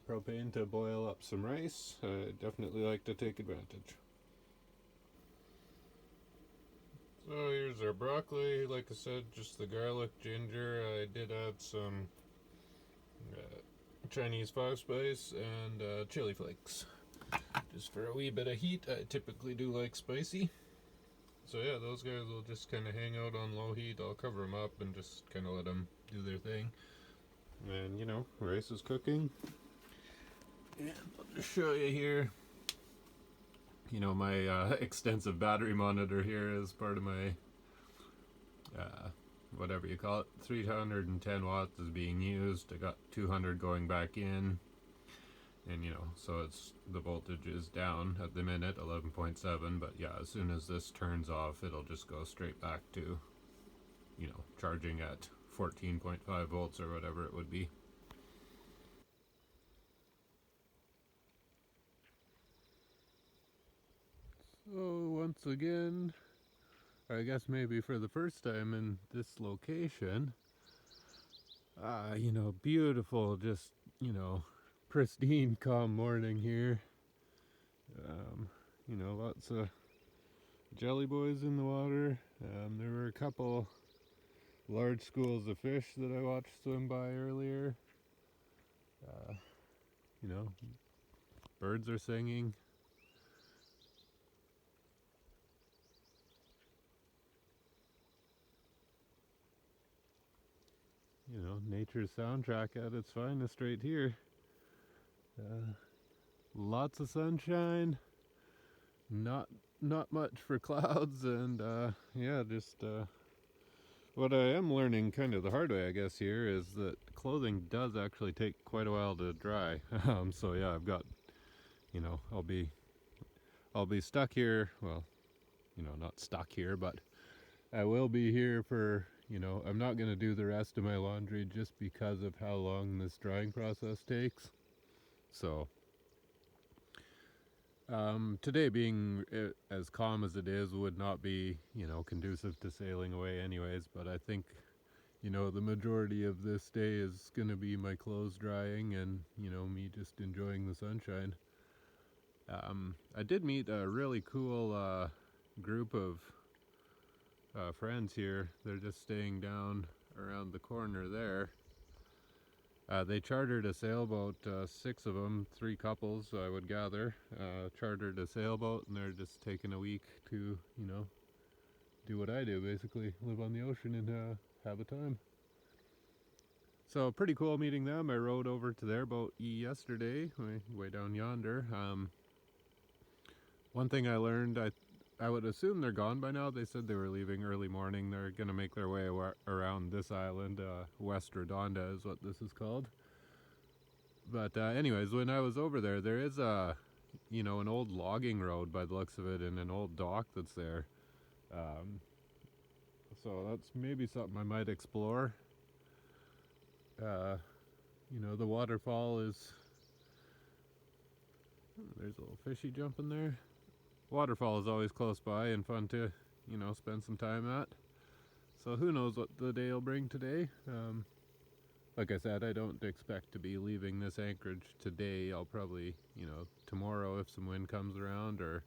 propane to boil up some rice, I definitely like to take advantage. So here's our broccoli. Like I said, just the garlic, ginger. I did add some Chinese 5-spice and chili flakes, just for a wee bit of heat. I typically do like spicy. So yeah, those guys will just kind of hang out on low heat. I'll cover them up and just kind of let them do their thing. And rice is cooking. And I'll just show you here. My extensive battery monitor here is part of my whatever you call it, 310 watts is being used. I got 200 going back in, and so it's, the voltage is down at the minute, 11.7, but yeah, as soon as this turns off, it'll just go straight back to charging at 14.5 volts or whatever it would be. So once again, I guess maybe for the first time in this location, beautiful, just, pristine, calm morning here. Lots of jelly boys in the water. There were a couple large schools of fish that I watched swim by earlier. Birds are singing. Nature's soundtrack at its finest right here. Lots of sunshine, not much for clouds, and just what I am learning kind of the hard way, I guess, here is that clothing does actually take quite a while to dry. So yeah, I've got, I'll be stuck here. Well, not stuck here, but I will be here for, I'm not going to do the rest of my laundry just because of how long this drying process takes. So, today being as calm as it is would not be, conducive to sailing away anyways, but I think, the majority of this day is going to be my clothes drying and, me just enjoying the sunshine. I did meet a really cool group of friends here. They're just staying down around the corner there. They chartered a sailboat, 6 of them, 3 couples, I would gather, chartered a sailboat, and they're just taking a week to, do what I do, basically, live on the ocean and have a time. So pretty cool meeting them. I rowed over to their boat yesterday, way down yonder. One thing I learned, I would assume they're gone by now. They said they were leaving early morning. They're going to make their way around this island. West Redonda is what this is called. But anyways, when I was over there, there is an old logging road by the looks of it, and an old dock that's there. So that's maybe something I might explore. The waterfall is... there's a little fishy jumping there. Waterfall is always close by and fun to, spend some time at. So who knows what the day will bring today. Like I said, I don't expect to be leaving this anchorage today. I'll probably, tomorrow if some wind comes around, or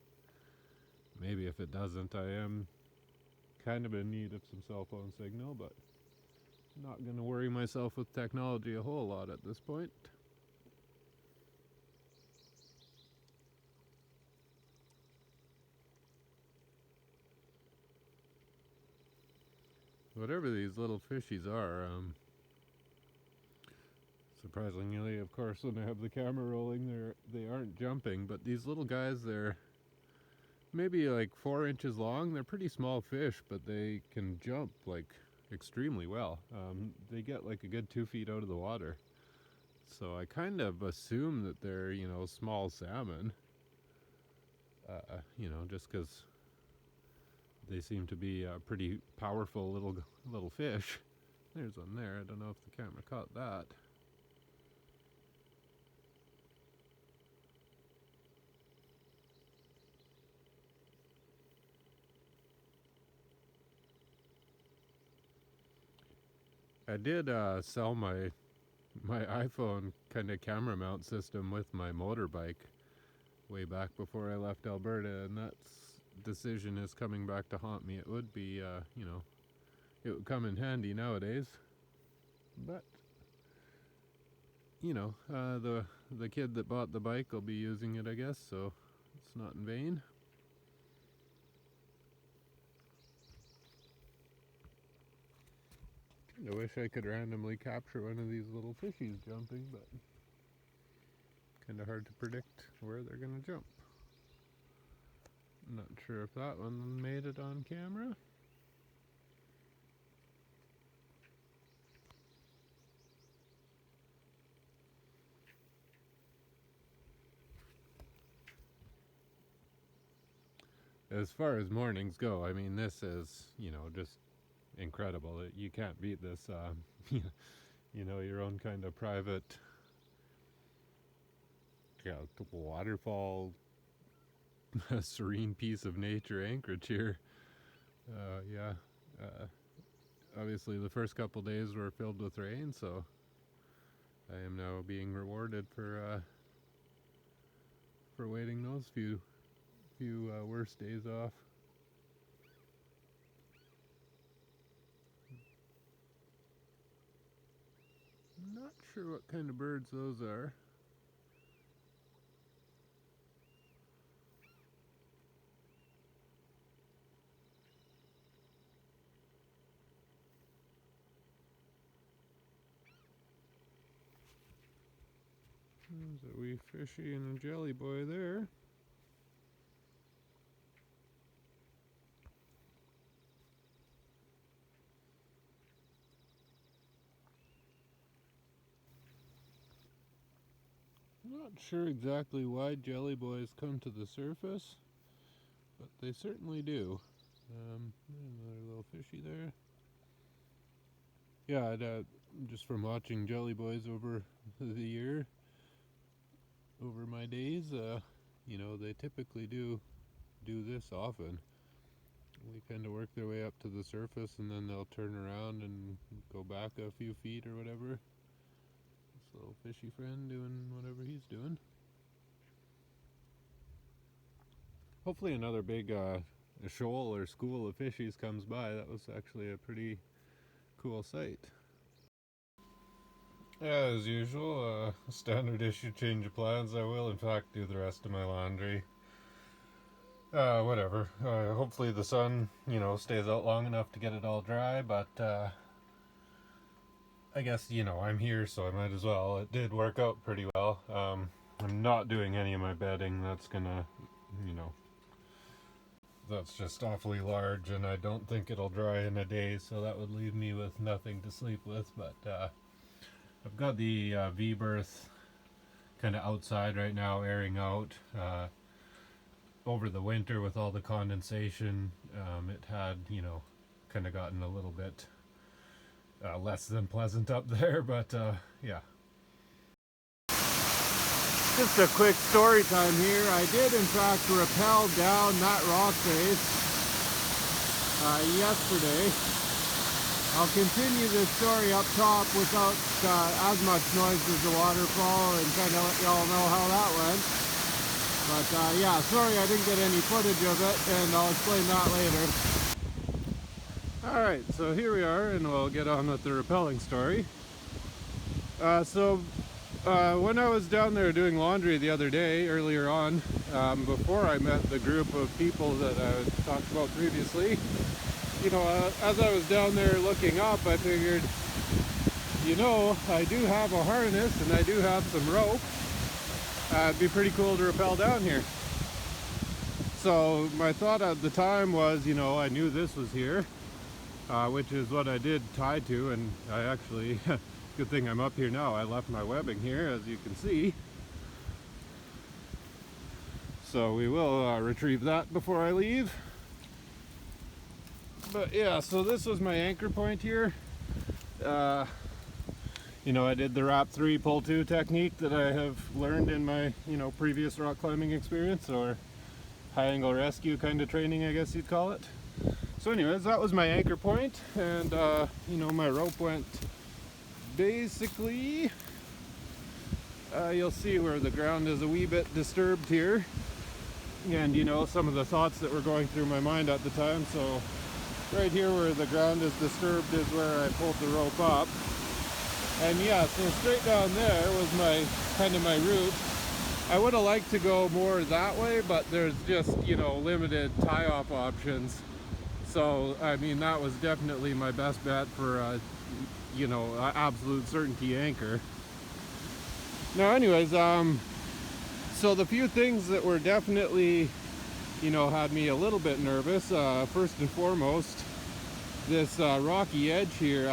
maybe if it doesn't. I am kind of in need of some cell phone signal, but not going to worry myself with technology a whole lot at this point. Whatever these little fishies are, surprisingly, of course, when I have the camera rolling, they aren't jumping, but these little guys, they're maybe like 4 inches long. They're pretty small fish, but they can jump like extremely well. They get like a good 2 feet out of the water. So I kind of assume that they're, small salmon, just because they seem to be pretty powerful little fish. There's one there. I don't know if the camera caught that. I did sell my iPhone kind of camera mount system with my motorbike way back before I left Alberta, and that decision is coming back to haunt me. It would be, it would come in handy nowadays, but the kid that bought the bike will be using it, I guess, so it's not in vain. I wish I could randomly capture one of these little fishies jumping, but kind of hard to predict where they're going to jump. Not sure if that one made it on camera. as far as mornings go, I mean, this is, just incredible. You can't beat this. Your own kind of private, waterfall, serene piece of nature anchorage here. Yeah. Obviously, the first couple days were filled with rain, so I am now being rewarded for waiting those few worse days off. Not sure what kind of birds those are. There's a wee fishy and a jelly boy there. Not sure exactly why jelly boys come to the surface, but they certainly do. Another little fishy there. Yeah, just from watching jelly boys over the year, over my days, they typically do this often. They kind of work their way up to the surface and then they'll turn around and go back a few feet or whatever. This little fishy friend doing whatever he's doing. Hopefully another big shoal or school of fishies comes by. That was actually a pretty cool sight. Yeah, as usual, standard issue change of plans. I will in fact do the rest of my laundry. Whatever. Hopefully the sun, stays out long enough to get it all dry, but I guess, I'm here, so I might as well. It did work out pretty well. I'm not doing any of my bedding. That's gonna, that's just awfully large, and I don't think it'll dry in a day, so that would leave me with nothing to sleep with, but I've got the V-berth kind of outside right now, airing out. Over the winter with all the condensation, it had, kind of gotten a little bit less than pleasant up there, but yeah. Just a quick story time here. I did in fact rappel down that rock face yesterday. I'll continue this story up top without as much noise as the waterfall and kind of let y'all know how that went. But yeah, sorry I didn't get any footage of it, and I'll explain that later. Alright, so here we are, and we'll get on with the rappelling story. When I was down there doing laundry the other day, earlier on, before I met the group of people that I talked about previously, as I was down there looking up, I figured, I do have a harness and I do have some rope. It'd be pretty cool to rappel down here. So my thought at the time was, I knew this was here, which is what I did tie to, and I actually, good thing I'm up here now, I left my webbing here, as you can see. So we will retrieve that before I leave. But yeah, so this was my anchor point here. I did the wrap 3 pull 2 technique that I have learned in my previous rock climbing experience, or high angle rescue kind of training, I guess you'd call it. So anyways, that was my anchor point, and my rope went basically, you'll see where the ground is a wee bit disturbed here, and some of the thoughts that were going through my mind at the time. So right here where the ground is disturbed is where I pulled the rope up. And yeah, so straight down there was my route. I would have liked to go more that way, but there's just, limited tie-off options. So, I mean, that was definitely my best bet for, absolute certainty anchor. Now, anyways, so the few things that were definitely, had me a little bit nervous, first and foremost, this rocky edge here,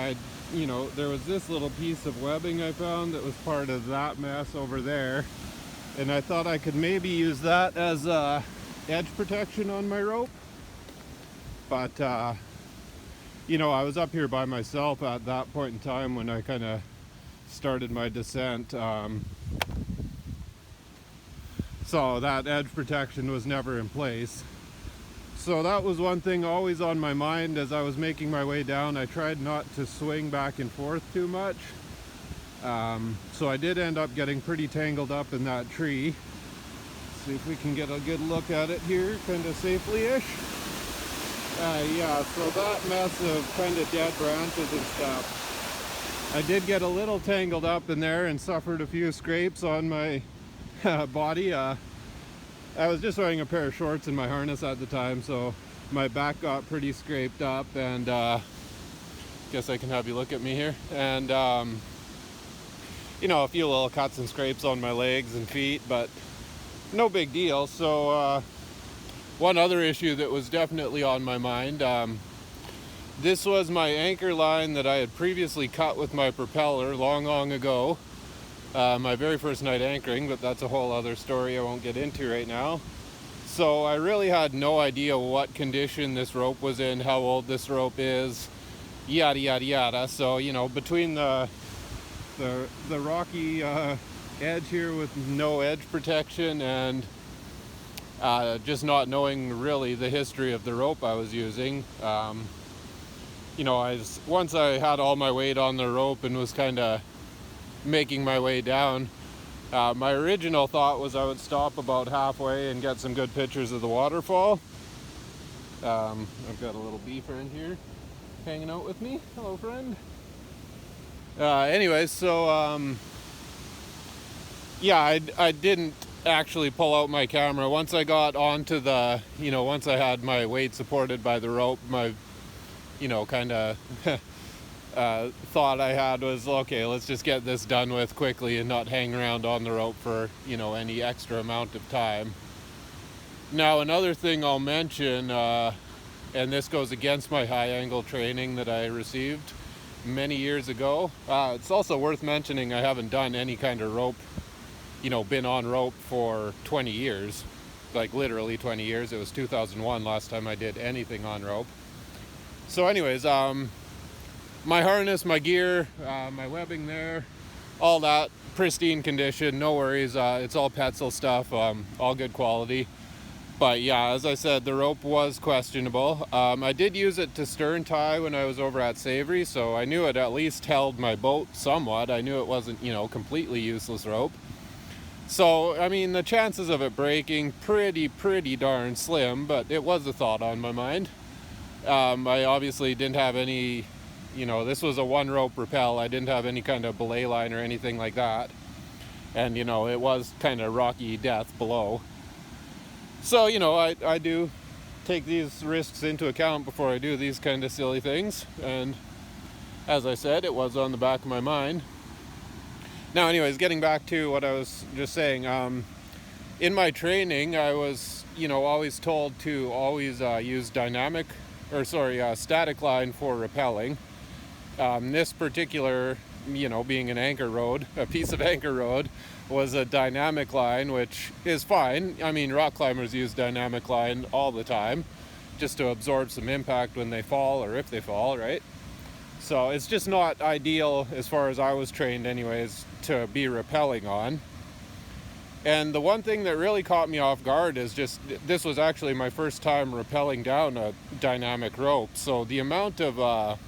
there was this little piece of webbing I found that was part of that mess over there, and I thought I could maybe use that as edge protection on my rope. But you know, I was up here by myself at that point in time when I kind of started my descent. So that edge protection was never in place. So that was one thing always on my mind as I was making my way down. I tried not to swing back and forth too much. So I did end up getting pretty tangled up in that tree. See if we can get a good look at it here, kind of safely-ish. Yeah, so that mess of kind of dead branches and stuff. I did get a little tangled up in there and suffered a few scrapes on my body. I was just wearing a pair of shorts in my harness at the time, so my back got pretty scraped up, and guess I can have you look at me here. And you know, a few little cuts and scrapes on my legs and feet, but no big deal. So one other issue that was definitely on my mind, this was my anchor line that I had previously cut with my propeller long ago. My very first night anchoring, but that's a whole other story I won't get into right now. So I really had no idea what condition this rope was in, how old this rope is, yada yada yada. So, you know, between the rocky edge here with no edge protection and just not knowing really the history of the rope I was using, you know, once I had all my weight on the rope and was kind of making my way down, my original thought was I would stop about halfway and get some good pictures of the waterfall. I've got a little bee friend here hanging out with me. Hello, friend. Anyway, so yeah, I didn't actually pull out my camera. Once I got onto the, you know, once I had my weight supported by the rope, my, you know, kind of thought I had was, okay, let's just get this done with quickly and not hang around on the rope for, you know, any extra amount of time. Now, another thing I'll mention, and this goes against my high angle training that I received many years ago. It's also worth mentioning I haven't done any kind of rope, you know, been on rope for 20 years, like literally 20 years. It was 2001 last time I did anything on rope. So anyways, my harness, my gear, my webbing there, all that, pristine condition, no worries. It's all Cassel stuff, all good quality. But yeah, as I said, the rope was questionable. I did use it to stern tie when I was over at Savory, so I knew it at least held my boat somewhat. I knew it wasn't, you know, completely useless rope. So, I mean, the chances of it breaking, pretty darn slim, but it was a thought on my mind. I obviously didn't have any, you know, this was a one rope rappel. I didn't have any kind of belay line or anything like that. And, you know, it was kind of rocky death below. So, you know, I do take these risks into account before I do these kind of silly things. And as I said, it was on the back of my mind. Now, anyways, getting back to what I was just saying, in my training, I was, you know, always told to always use static line for rappelling. This particular, you know, being an anchor rode, a piece of anchor rode, was a dynamic line, which is fine. I mean, rock climbers use dynamic line all the time, just to absorb some impact when they fall or if they fall, right? So it's just not ideal, as far as I was trained anyways, to be rappelling on. And the one thing that really caught me off guard is just, this was actually my first time rappelling down a dynamic rope. So the amount of,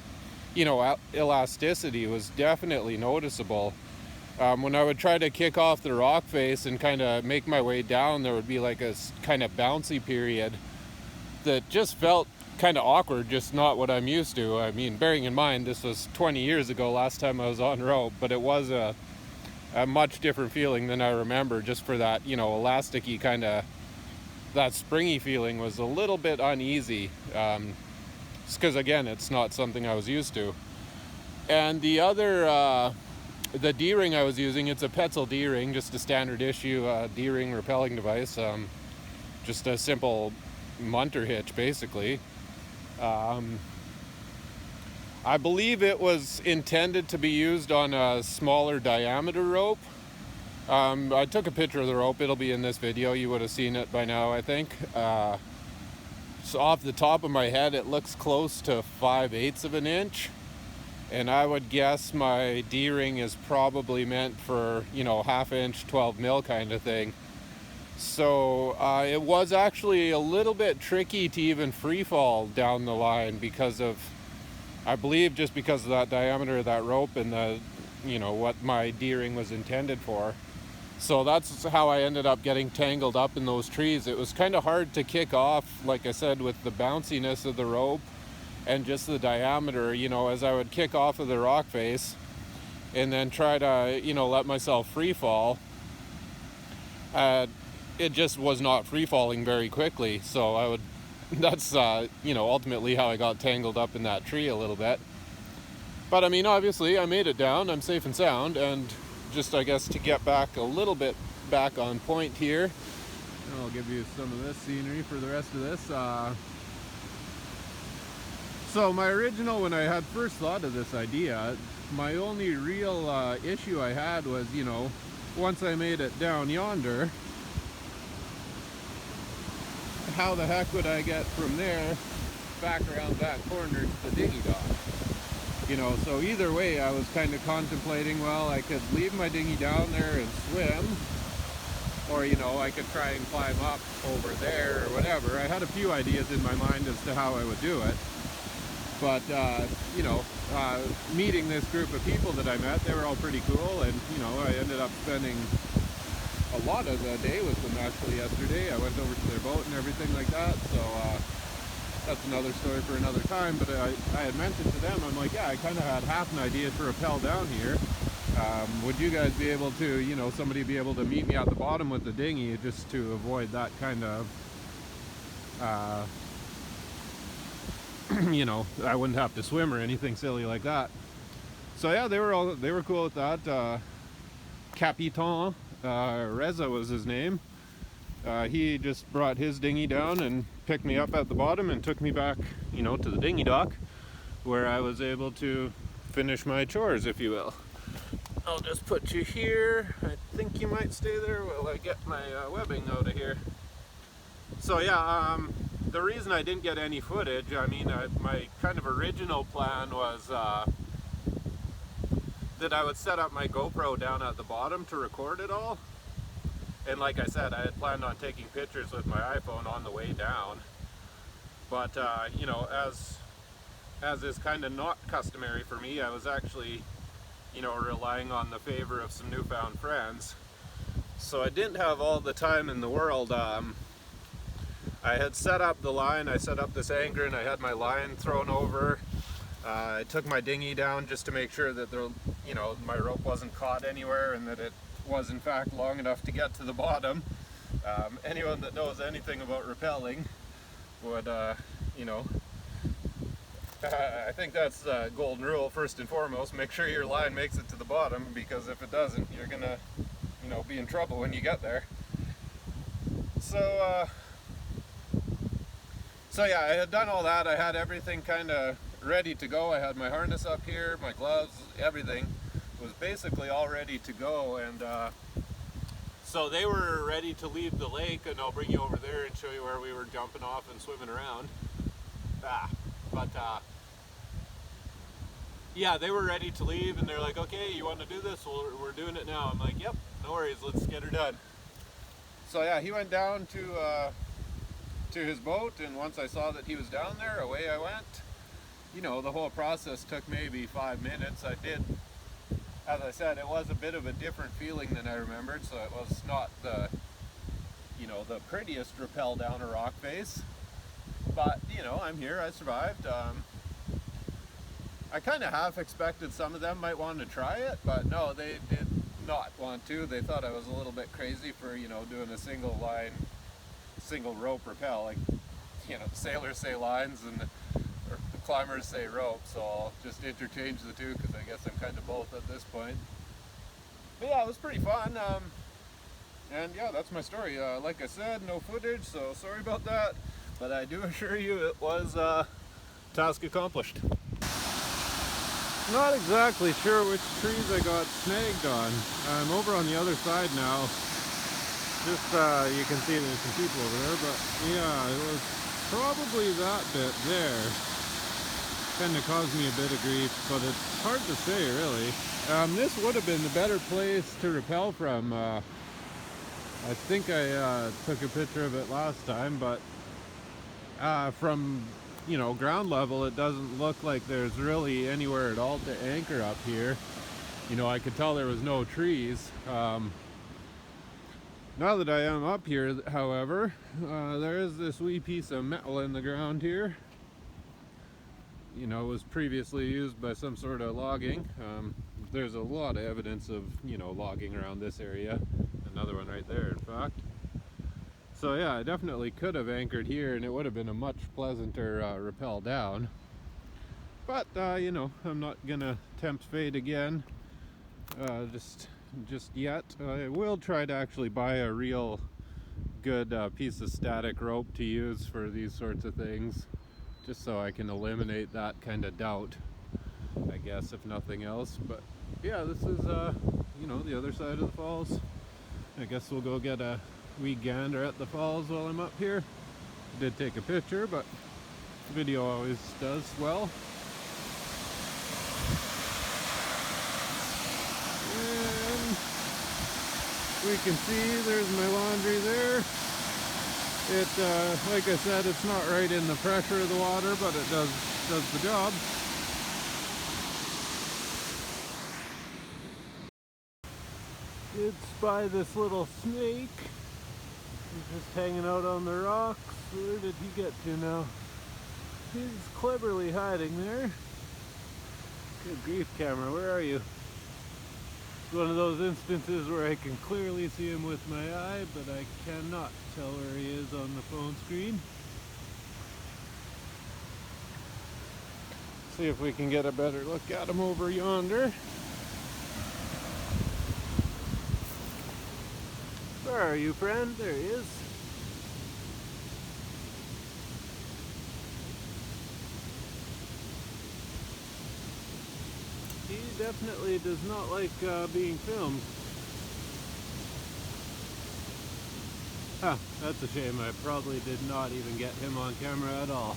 you know, elasticity was definitely noticeable. When I would try to kick off the rock face and kind of make my way down, there would be like a kind of bouncy period that just felt kind of awkward, just not what I'm used to. I mean, bearing in mind, this was 20 years ago last time I was on rope, but it was a much different feeling than I remember, just for that, you know, elasticy kind of, that springy feeling was a little bit uneasy. Just because, again, it's not something I was used to. And the other, the D-ring I was using, it's a Cassel D-ring, just a standard issue D-ring rappelling device. Just a simple munter hitch, basically. I believe it was intended to be used on a smaller diameter rope. I took a picture of the rope. It'll be in this video. You would have seen it by now, I think. So off the top of my head, it looks close to 5/8 of an inch. And I would guess my D-ring is probably meant for, you know, 1/2 inch, 12 mil kind of thing. So it was actually a little bit tricky to even free fall down the line because of, I believe, just because of that diameter of that rope and the, you know, what my D-ring was intended for. So that's how I ended up getting tangled up in those trees. It was kind of hard to kick off, like I said, with the bounciness of the rope and just the diameter, you know, as I would kick off of the rock face and then try to, you know, let myself free fall. It just was not free falling very quickly. So I would, that's, you know, ultimately how I got tangled up in that tree a little bit. But I mean, obviously I made it down, I'm safe and sound, and just, I guess, to get back a little bit back on point here, and I'll give you some of this scenery for the rest of this. So my original, when I had first thought of this idea, my only real issue I had was, you know, once I made it down yonder, how the heck would I get from there back around that corner to the dinghy dock? You know, so either way I was kind of contemplating, well, I could leave my dinghy down there and swim, or, you know, I could try and climb up over there or whatever. I had a few ideas in my mind as to how I would do it. But, you know, meeting this group of people that I met, they were all pretty cool, and, you know, I ended up spending a lot of the day with them actually yesterday. I went over to their boat and everything like that, so that's another story for another time. But I had mentioned to them, I'm like, yeah, I kind of had half an idea to rappel down here. Would you guys be able to, you know, somebody be able to meet me at the bottom with the dinghy, just to avoid that kind of, you know, I wouldn't have to swim or anything silly like that. So yeah, they were cool with that. Capitan Reza was his name. He just brought his dinghy down and picked me up at the bottom and took me back, you know, to the dinghy dock, where I was able to finish my chores, if you will. I'll just put you here. I think you might stay there while I get my webbing out of here. So yeah, the reason I didn't get any footage, I mean, my kind of original plan was that I would set up my GoPro down at the bottom to record it all. And like I said, I had planned on taking pictures with my iPhone on the way down. But, you know, as is kind of not customary for me, I was actually, you know, relying on the favor of some newfound friends. So I didn't have all the time in the world. I had set up the line, I set up this anchor, and I had my line thrown over. I took my dinghy down just to make sure that there, you know, my rope wasn't caught anywhere and that it was in fact long enough to get to the bottom. Anyone that knows anything about rappelling would, you know, I think that's the golden rule first and foremost. Make sure your line makes it to the bottom, because if it doesn't, you're gonna, you know, be in trouble when you get there. So yeah, I had done all that. I had everything kind of ready to go. I had my harness up here, my gloves, everything was basically all ready to go. And so they were ready to leave the lake, and I'll bring you over there and show you where we were jumping off and swimming around. Yeah, they were ready to leave, and they're like, okay, you want to do this? Well, we're doing it now. I'm like, yep, no worries, let's get her done. So yeah, he went down to his boat, and once I saw that he was down there, away I went. You know, the whole process took maybe 5 minutes. I did, as I said, it was a bit of a different feeling than I remembered, so it was not the, you know, the prettiest rappel down a rock face. But, you know, I'm here, I survived. I kind of half expected some of them might want to try it, but no, they did not want to. They thought I was a little bit crazy for, you know, doing a single line, single rope rappel. Like, you know, sailors say lines and or climbers say rope, so I'll just interchange the two, because I guess I'm kind of both at this point. But yeah, it was pretty fun. And yeah, that's my story. Like I said, no footage, so sorry about that. But I do assure you it was task accomplished. Not exactly sure which trees I got snagged on. I'm over on the other side now. Just, you can see there's some people over there, but yeah, it was probably that bit there. Kind of caused me a bit of grief, but it's hard to say, really. This would have been the better place to rappel from. I think I took a picture of it last time, but from, you know, ground level, it doesn't look like there's really anywhere at all to anchor up here. You know, I could tell there was no trees. Now that I am up here, however, there is this wee piece of metal in the ground here. You know, it was previously used by some sort of logging. There's a lot of evidence of, you know, logging around this area. Another one right there, in fact. So yeah, I definitely could have anchored here and it would have been a much pleasanter rappel down. But, you know, I'm not gonna tempt fate again, just yet. I will try to actually buy a real good piece of static rope to use for these sorts of things, just so I can eliminate that kind of doubt, I guess, if nothing else. But yeah, this is, you know, the other side of the falls. I guess we'll go get a wee gander at the falls while I'm up here. I did take a picture, but video always does well. And we can see there's my laundry there. It, like I said, it's not right in the pressure of the water, but it does the job. It's by this little snake. He's just hanging out on the rocks. Where did he get to now? He's cleverly hiding there. Good grief, camera, where are you? It's one of those instances where I can clearly see him with my eye, but I cannot tell where he is on the phone screen. See if we can get a better look at him over yonder. Where are you, friend? There he is. He definitely does not like being filmed. Huh, that's a shame. I probably did not even get him on camera at all.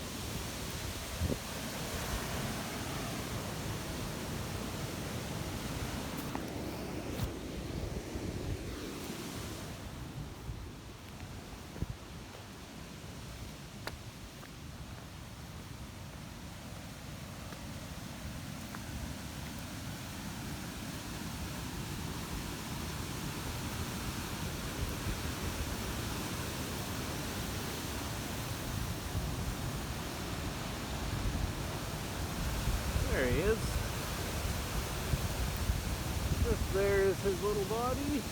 There he is. Just there is his little body.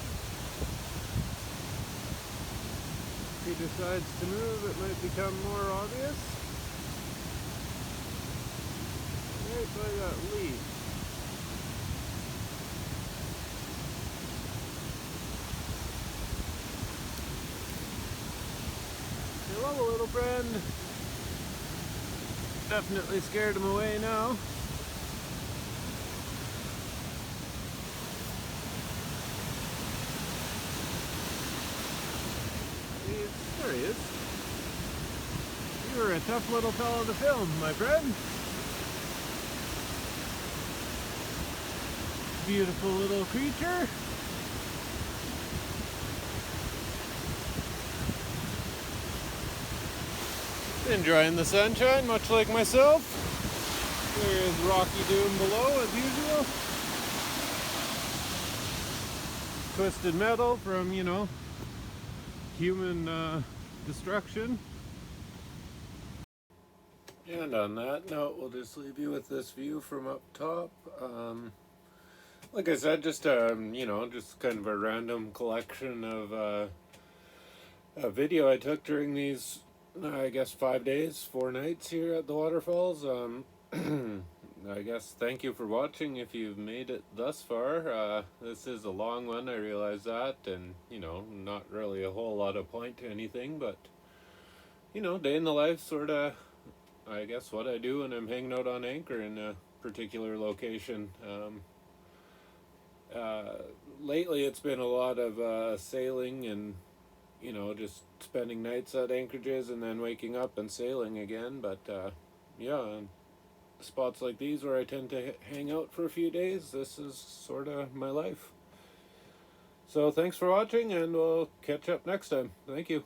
If he decides to move, it might become more obvious. Right by that leaf. Hello, little friend. Definitely scared him away now. There he is. You were a tough little fellow to film, my friend. Beautiful little creature. Enjoying the sunshine, much like myself. There is Rocky Doom below, as usual. Twisted metal from, you know, human destruction. And on that note, we'll just leave you with this view from up top. Like I said, just you know, just kind of a random collection of a video I took during these, I guess, 5 days, 4 nights here at the waterfalls. I guess thank you for watching if you've made it thus far. This is a long one, I realize that, and, you know, not really a whole lot of point to anything, but, you know, day in the life, sort of, I guess, what I do when I'm hanging out on anchor in a particular location. Lately it's been a lot of sailing and, you know, just spending nights at anchorages and then waking up and sailing again. But yeah, spots like these where I tend to hang out for a few days, this is sort of my life. So thanks for watching, and we'll catch up next time. Thank you.